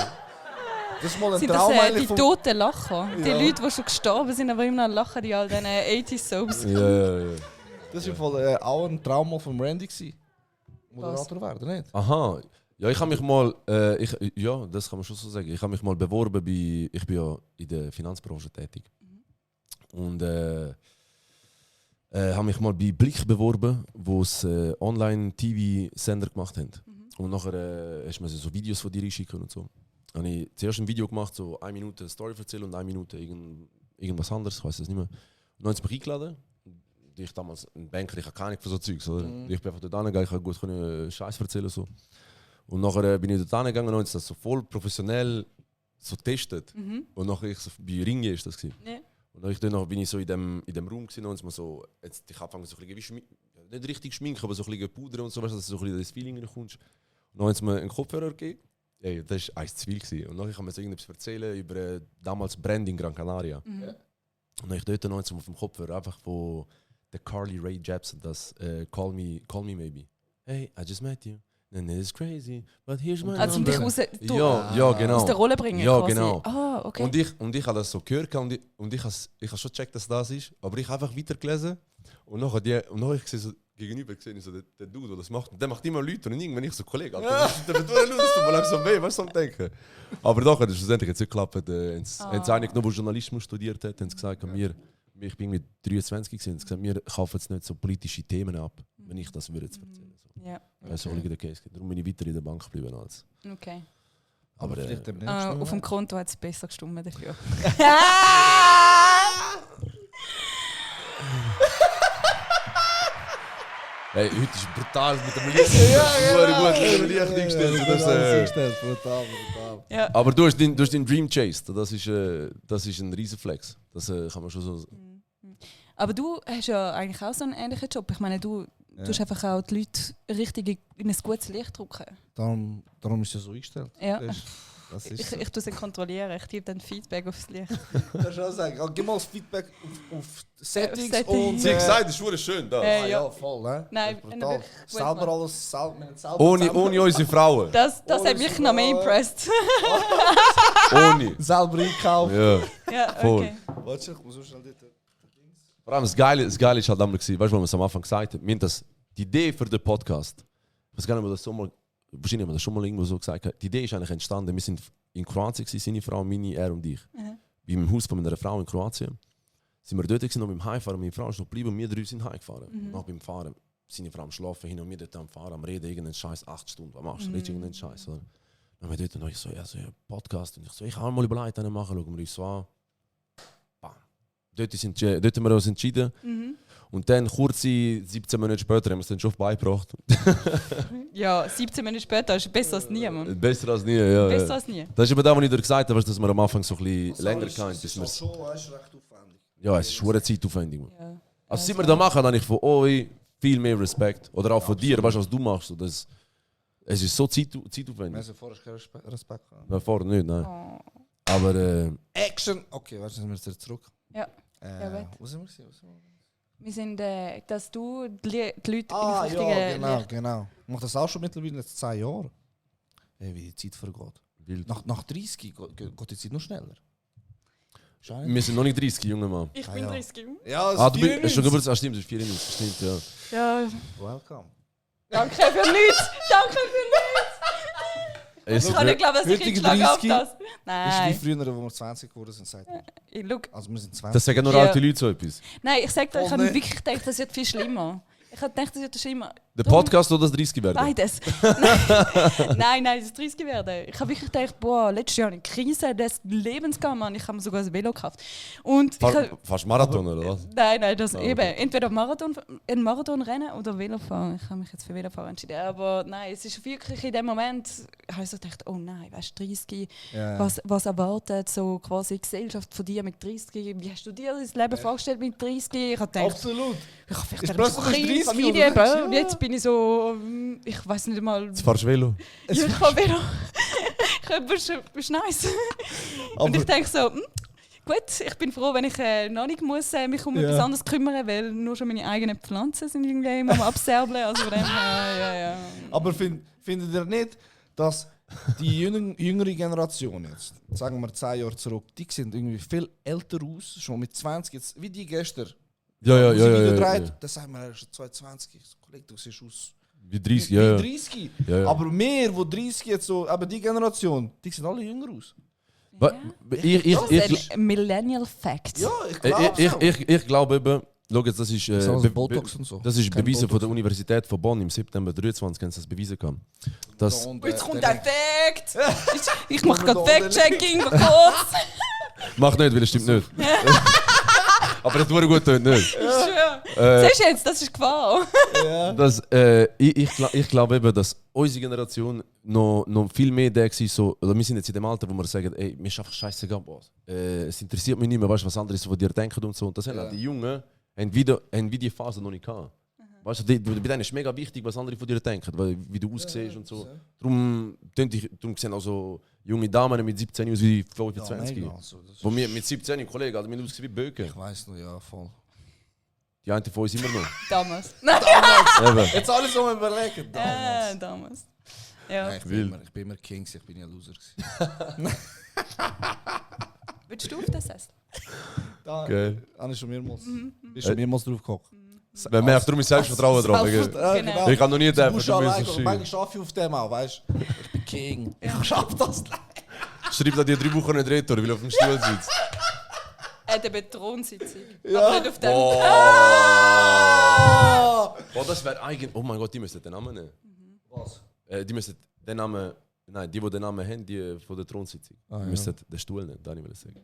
Das ist mal ein Sind das Traum eigentlich die vom... toten Lacher? Die Ja. Leute, die schon gestorben sind, aber immer noch lachen, die all diesen 80s-Soaps. Ja. Das ist im Fall auch ein Traum mal von Randy gewesen. Moderator werden, nicht? Aha. Ja, ich habe mich mal, ja, das kann man schon so sagen. Ich habe mich mal beworben ich bin ja in der Finanzbranche tätig. Und habe mich mal bei Blick beworben, wo es Online-TV-Sender gemacht haben. Und nachher hast du mir so Videos von dir einschicken und so. Habe ich zuerst ein Video gemacht, so 1 Minute Story erzählen und 1 Minute irgendwas anderes, ich weiß es nicht mehr. Und dann haben sie mich eingeladen. Ich damals ein Banker, ich habe keine Ahnung von so Zeugs, oder? Ich bin einfach dort hingegangen, ich konnte gut Scheiß erzählen so. Und nachher bin ich dort hingegangen und haben sie das so voll professionell so getestet. Und nachher ich so bei Ringe ist das gewesen. Ja. Und dann bin ich so in dem Raum gewesen und sie so, jetzt ich angefangen so ein bisschen wie nicht richtig schminken, aber so ein bisschen Puder und so, weißt du, dass du so ein bisschen das Feeling reinkommst. Und dann haben sie mir einen Kopfhörer gegeben. Ey, das war eins zu viel gewesen. Und nachher kann man so irgendetwas erzählen über damals Branding Gran Canaria. Und dann ich dort noch auf dem Kopfhörer einfach von der Carly Rae Jepsen, das Call Me Maybe. Hey, I just met you. And it's crazy, but here's my Also, um dich number. raus, Ja, genau. aus der Rolle bringen. Ja, quasi. genau. Ah, okay. Und ich habe das so gehört und ich habe schon gecheckt, dass das ist, aber ich habe einfach weitergelesen und nachher ich sehe so gegenüber gesehen, so der Dude, der das macht, und der macht immer Leute und irgendwann ich so Kollege, Alter, der wird nur das tut mir langsam weh, was soll ich denken? Aber doch hat es schlussendlich jetzt nicht geklappt, haben sie eigentlich noch, wo Journalismus studiert hat, haben sie gesagt, ich bin mit 23 gewesen, haben sie gesagt, wir kaufen jetzt nicht so politische Themen ab, wenn ich das würde jetzt erzählen. So. Ja, Das ist auch der Case. Darum bin ich weiter in der Bank geblieben als. okay. Aber vielleicht demnächst noch Auf mal. dem Konto hat es besser gestimmt dafür. Hey, heute ist brutal mit dem Licht. Gut, mit dem Licht eingestellt. Brutal. Ja. Aber du hast deinen Dream chased. Das ist ein Riesenflex. Das kann man schon so sagen. Aber du hast ja eigentlich auch so einen ähnlichen Job. Ich meine, du tust einfach auch die Leute richtig in ein gutes Licht drücken. Darum ist es so eingestellt. Ja. Das ist Ich tue es kontrollieren, ich gebe dann Feedback aufs Licht. kannst du auch sagen. Gib mal das Feedback auf Settings Settings. und... Sie hat gesagt, das ist wirklich schön. Da. ja, voll, ne? Nein, Das ist brutal. wirklich gut Selber gemacht. alles, selber Ohne unsere Frauen. Das Oh, hat mich noch mehr impressed. Ohne. selber einkaufen. Ja. Ja, Voll. okay. Warte, ich muss so schnell dort... Vor allem das Geile ist halt damals gewesen, weißt du, was wir es am Anfang gesagt haben? Wir haben die Idee für den Podcast, ich weiß gar nicht, ob das so mal, wahrscheinlich haben wir das schon mal irgendwo so gesagt haben, die Idee ist eigentlich entstanden, wir sind in Kroatien gewesen, seine Frau, meine, er und ich. Beim Haus von meiner Frau in Kroatien. Sind wir dort gewesen, noch beim Heimfahren, meine Frau ist noch geblieben und wir drei sind heimgefahren. Nach beim Fahren, seine Frau am Schlafen hin und wir dort am Fahren, am Reden, irgendeinen Scheiß, 8 Stunden, was machst du? Nicht irgendeinen Scheiß, oder? Dann haben wir dort noch so, ja, Podcast und ich so, ich habe mal überlegt, einen machen, schauen wir uns so an. Bam. Dort haben wir uns entschieden. Und dann kurze 17 Monate später haben wir es dann schon beigebracht. Ja, 17 Minuten später ist besser als nie, Mann. Besser als nie, ja. Besser als nie. Das ist eben das, was ich dir gesagt habe, dass wir am Anfang so ein bisschen länger hatten. Das ist schon recht aufwendig. Ja, es ist schon eine Zeitaufwendig. Man. Ja. Also seit wir das machen, habe ich von euch viel mehr Respekt. Oder auch von dir, weißt du, was du machst. Es ist so Wir zeitaufwendig. haben vorher keinen Respekt gehabt. Na, vorher nicht, nein. Oh. Aber Action! Okay, warte, sind wir jetzt zurück. Ja. Ja, wait. Wo sind wir? Wir sind, dass du die Leute Ah, ins richtige ja, Licht... genau. Ich mache das auch schon mittlerweile jetzt 10 Jahre. Hey, wie die Zeit vergeht. wild. Nach 30 geht die Zeit noch schneller. Scheint. Wir sind noch nicht 30, junger Mann. Ich Ah, bin ja. 30. Ja, Ah, du bist schon Geburtstag. Ah, stimmt, du bist 94. Stimmt, ja. Ja, Welcome. danke für nichts. Danke für nichts. Es, Ich kann nicht glauben, dass ich Heutige hingeschlagen habe auf 30 das. Das ist wie Nein. früher, wo wir 20 geworden sind. Look. Also wir sind 20. das sagen nur Ja. alte Leute so etwas. Nein, ich sag dir, ich Oh, habe nee. wirklich gedacht, das wird viel schlimmer. Ich habe gedacht, das wird schlimmer. Der Podcast oder das 30 werden? Beides. Nein, das 30 werden. Ich habe wirklich gedacht, boah, letztes Jahr eine Krise des Lebens gehabt, Mann. Ich habe mir sogar ein Velo gekauft. Und ich Fast Marathon, oder was? nein, das Ah, eben. okay. Entweder ein Marathon rennen oder Velofahren. Ich habe mich jetzt für Velofahren entschieden. Aber nein, es ist wirklich in dem Moment, habe ich so gedacht, oh nein, weißt du, 30, Ja. was erwartet so quasi die Gesellschaft von dir mit 30? Wie hast du dir das Leben vorgestellt mit 30? Ich habe gedacht, Absolut. ich habe Ist vielleicht plötzlich ein Kind, 30 Familie, unterwegs, und jetzt bin ich so, ich weiß nicht mal. Jetzt fahrst du Velo. Ja, ich habe Velo. Bist nice. Und ich denke so, gut, ich bin froh, wenn ich noch nicht muss, mich um etwas anderes kümmern, weil nur schon meine eigenen Pflanzen sind irgendwie immer am Abserbeln. Also von dem her, ja. Aber findet ihr nicht, dass die jüngere Generation jetzt, sagen wir 10 Jahre zurück, die sehen irgendwie viel älter aus, schon mit 20, jetzt, wie die gestern. Ja. Das sagen wir erst 22. Kollege, du siehst aus Wie 30, wie ja. 30. Ja. Aber wir, wo 30 jetzt so, aber die Generation, die sehen alle jünger aus. Wa- Ich Das ist ein Millennial Fact. Ja, ich glaube ich glaube eben, schau jetzt, das ist, Botox und so. das ist Kein bewiesen von Botox. der Universität von Bonn im September 23, haben sie das bewiesen gehabt. Das, Und, Jetzt kommt der- ein Fact! Ich mache gerade Fact-Checking, kurz. mach nicht, weil es stimmt nicht. Aber das wurde gut tönt nicht. Ich schwöre. Siehst du jetzt, das ist Gefahr. Das, ich glaube eben, dass unsere Generation noch viel mehr der war, so, oder wir sind jetzt in dem Alter, wo wir sagen, ey, mir ist einfach scheißegal, was. Es interessiert mich nicht mehr, weißt, was andere so von dir denken und so. Und das haben auch die Jungen, haben wie die Phase noch nicht gehabt. Weißt du, bei denen ist mega wichtig, was andere von dir denken, weil, wie du aussiehst und so. Darum sehen also junge Damen mit 17 aus wie 25. mega, also, das Wo wir mit 17, Kollegen, also wir aussehen wie Böcke. Ich weiß noch, ja, voll. Die einen von uns immer noch. Damals. Nein, Eben. Jetzt alles so überlegen. Damals. damals. Ja. Nein, ich bin immer King, ich bin ja Loser. Willst du auf den Sessel? Geil. Habe ich schon mehrmals. Bist schon mehrmals drauf geguckt. Man merkt darum ist Selbstvertrauen drauf. Genau. Ich kann noch nie Du treffen, musst du allein musst gehen. es Manchmal schaffe ich auf dem auch, weißt du? Ich bin King. Ich schaffe das nicht. Schreib da die 3 Wochen nicht retour, weil er auf dem Stuhl sitzt. Der Betonsitzung. Aber nicht auf dem. Oh, das wäre eigentlich. Oh mein Gott, die müssen den Namen nehmen. Was? Die müssen den Namen. Nein, die den Namen haben, die von der Thronsitzung. Ah, Die ja. müssen den Stuhl nehmen, da will ich sagen.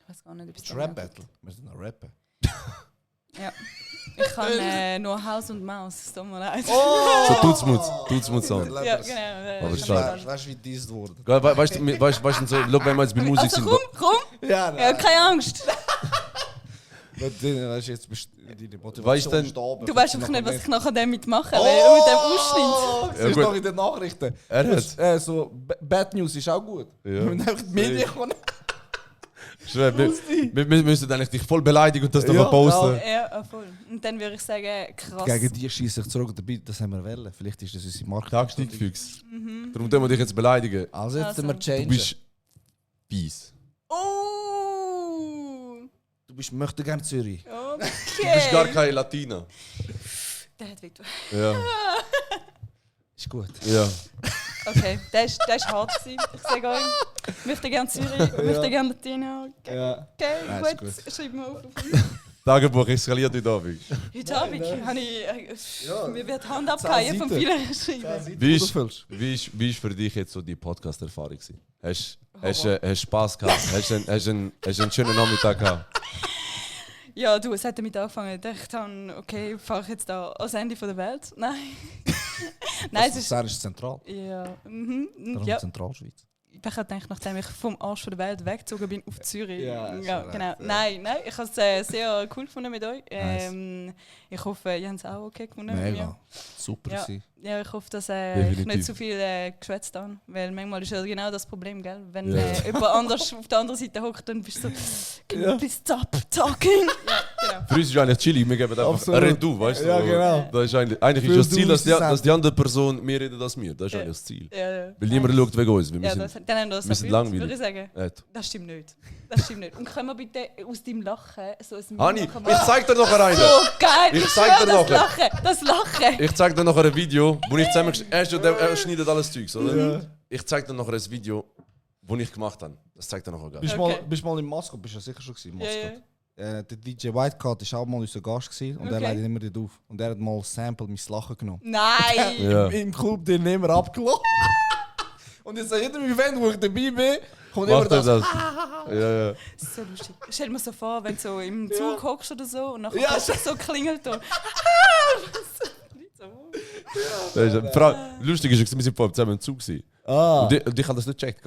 Ich weiß gar nicht, ob es Rap Battle. Wir sind noch rappen. Ja. Ich kann nur Haus und Maus, es tut mir leid. So Tutsmut-Sound. Ja, genau. Aber stark. Weißt du, wie dies wurde? Weißt du, so, schau, wenn wir jetzt bei Musik Also sind. komm! Ja, Ja, keine Angst. Weißt du, jetzt bist deine Motivation Weißt du denn- ist da oben. Du weißt einfach nicht, was ich nachher damit mache, weil mit dem Ausschnitt. Das Ja, ist gut. noch in den Nachrichten. Er Das, hat. so, Bad News ist auch gut. Ja. Wenn einfach die Medien kommen. Schwer, wir müssen eigentlich dich voll beleidigen und das dann Ja, posten. Ja, voll. Und dann würde ich sagen, krass. Gegen die schieße ich zurück. Dabei, das haben wir wollen. Vielleicht ist das unsere Marke. Tagstieg-Fix. Darum tun wir dich jetzt beleidigen. Also jetzt Also. sind wir Du changen. bist Peace. Oh! Du möchtest gerne Zürich. Okay. Du bist gar keine Latina. Der hat weiter. Ja. Ist gut. Ja. Okay, der ist hart gewesen. Ich sage euch, ich möchte gerne Zürich, ich möchte gerne Latino. Okay, Ja. okay Ja, ist gut. Schreib mir auf. Tagebuch eskaliert heute Abend. Heute Abend habe ich... Ja. Mir wird die Hand abgehen vom Seiten. vielen Schreiben. Wie ist für dich jetzt so die Podcast-Erfahrung gewesen? Hast du Spass gehabt? Hast du einen schönen Nachmittag gehabt? Ja, du, es hat damit angefangen. Ich dachte, okay, fahre ich jetzt da ans Ende der Welt? Nein. Nein, es ist... Das ist zentral. Ja, Darum ja. Zentralschweiz. Ich habe gedacht, nachdem ich vom Arsch der Welt weggezogen bin auf Zürich. Ja, ist Ja, schon genau. recht, ja. Nein, ich habe es sehr cool gefunden mit euch. Ich hoffe, ihr habt es auch okay gefunden mit mir. Mega. Super Ja. gewesen. Ja, ich hoffe, dass ich Definitiv. nicht zu viel geschwätzt habe. Weil manchmal ist ja genau das Problem, gell? Wenn Ja. jemand anders auf der anderen Seite hockt, dann bist du so, can Ja. you please stop talking? Ja, genau. Für uns ist eigentlich chillig, wir geben einfach Absolut. red du, weißt du? Ja, genau. Das ist eigentlich Für ist das du Ziel, dass ist die, es dass die andere Person mehr redet als wir. Das ist Ja. eigentlich das Ziel. Ja, Weil niemand schaut wegen uns. Wir ja, sind, das, dann haben wir das wir sind erfüllt, langweilig. würde ich sagen. Das stimmt nicht. Das stimmt nicht. Und können wir bitte aus deinem Lachen so ein Hani, machen? ich zeig dir noch einen. So geil! Ich zeig dir schwör, noch. das Lachen! Ich zeig dir noch ein Video, wo ich zusammen er schneidet alles Zeugs, oder? Ja. Ich zeig dir noch ein Video, wo ich gemacht habe. Das zeigt dir noch geil. Bist mal in Mascot? Bist du ja sicher schon gewesen, Ja, Mascot. Der DJ Whitecat war auch mal unser Gast gewesen, und er Okay. leitet immer dort auf. Und er hat mal ein Sample mein Lachen genommen. Nein! Ja. Im Club den immer abgelassen. Und jetzt an jedem Event, wo ich dabei bin, kommt immer Macht er das. das? Ja, ja. So lustig. Stell dir mal so vor, wenn du so im Zug hockst oder so und nachher Ja, so klingelt und. Das ist, lustig ist, wir sind vorhin zusammen im Zug. Gewesen. Ah. Und ich habe das nicht gecheckt.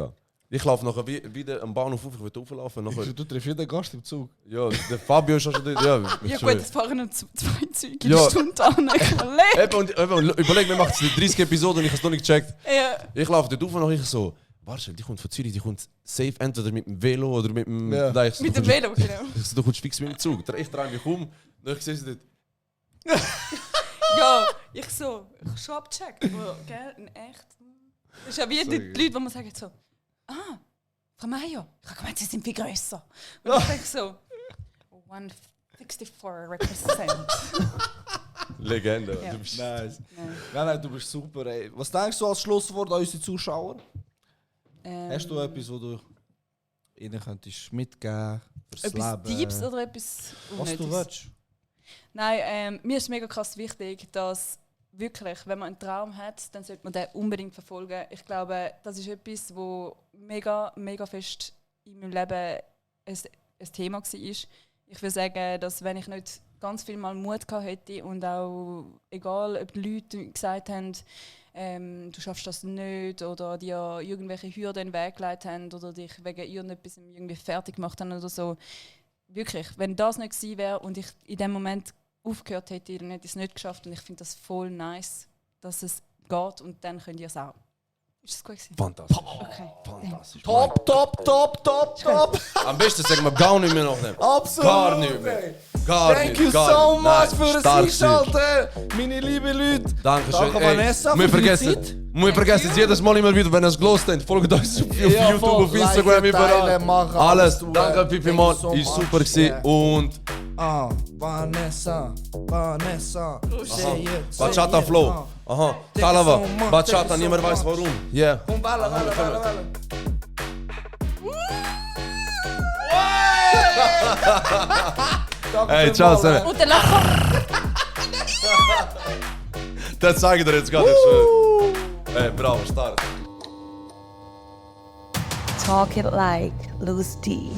Ich laufe nachher wieder am Bahnhof auf, ich will auflaufen. Nachher, Du triffst jeden Gast im Zug. ja, der Fabio ist auch schon dort. Ja, Ja ich gut, schwöre. es fahren noch zwei Züge in Ja. der Stunde an. Eben, überleg, wir machen jetzt 30 Episoden und ich habe es noch nicht gecheckt. Ja. Ich laufe dort auf und ich so, warte, die kommt von Zürich, die kommt safe entweder mit dem Velo oder mit dem... Ja. Nein, ich so, Mit du dem kommst- Velo, genau. Ich so, du kommst fix mit dem Zug. Ich drehe mich um, dann sehe sie dort. Ja, ich so, ich schon abgecheckt. Aber, gell, in echt. Das ist ja wie die Leute, die man sagen so, Frau Meier, ich habe gemeint, Sie sind viel grösser. Und ich denke so, 164 represent. Legende. Ja. Du bist Nice. Nein. Nein, du bist super, ey. Was denkst du als Schlusswort an unsere Zuschauer? Hast du etwas, wo du ihnen könntest mitgeben fürs Etwas Leben? Deeps oder etwas Was du Unnötiges? willst. Nein, mir ist mega krass wichtig, dass wirklich, wenn man einen Traum hat, dann sollte man den unbedingt verfolgen. Ich glaube, das ist etwas, wo mega, mega fest in meinem Leben ein Thema war. Ich würde sagen, dass wenn ich nicht ganz viel Mal Mut gehabt hätte und auch, egal ob die Leute gesagt haben, du schaffst das nicht oder dir irgendwelche Hürden in den Weg gelegt haben oder dich wegen irgendetwas irgendwie fertig gemacht haben oder so. Wirklich, wenn das nicht gewesen wäre und ich in dem Moment aufgehört hätte, dann hätte ich es nicht geschafft und ich finde das voll nice, dass es geht und dann könnt ihr es auch. Ist das gut gewesen? fantastisch. Okay. Fantastisch. Top! Am besten sagen wir gar nicht mehr nachnehmen. Absolut! Gar nicht mehr. Gar Thank nicht. you gar so nicht. much Nein, für das stark gewesen. Einschalten, meine lieben Leute. Dankeschön. Danke, Vanessa, wir für die vergessen, Zeit. wir vergessen es jedes Mal immer wieder, wenn ihr es gelost habt. Folgt uns auf Ja, YouTube, voll. auf Instagram, Liken, überall. teilen, machen, Alles. alles tun. Danke, Pipi Thank Mann. you so Ist much. super gewesen. Yeah. Und Vanessa. Say it, say Bachata it, Flow. Aha. Talava. Bachata, niemand weiß warum. Yeah. Und Welle. Hey, ciao zusammen. Und der Lacher! Das zeige ich dir jetzt gerade. Ich schwöre. Hey, bravo, stark. Talk it like Loose D.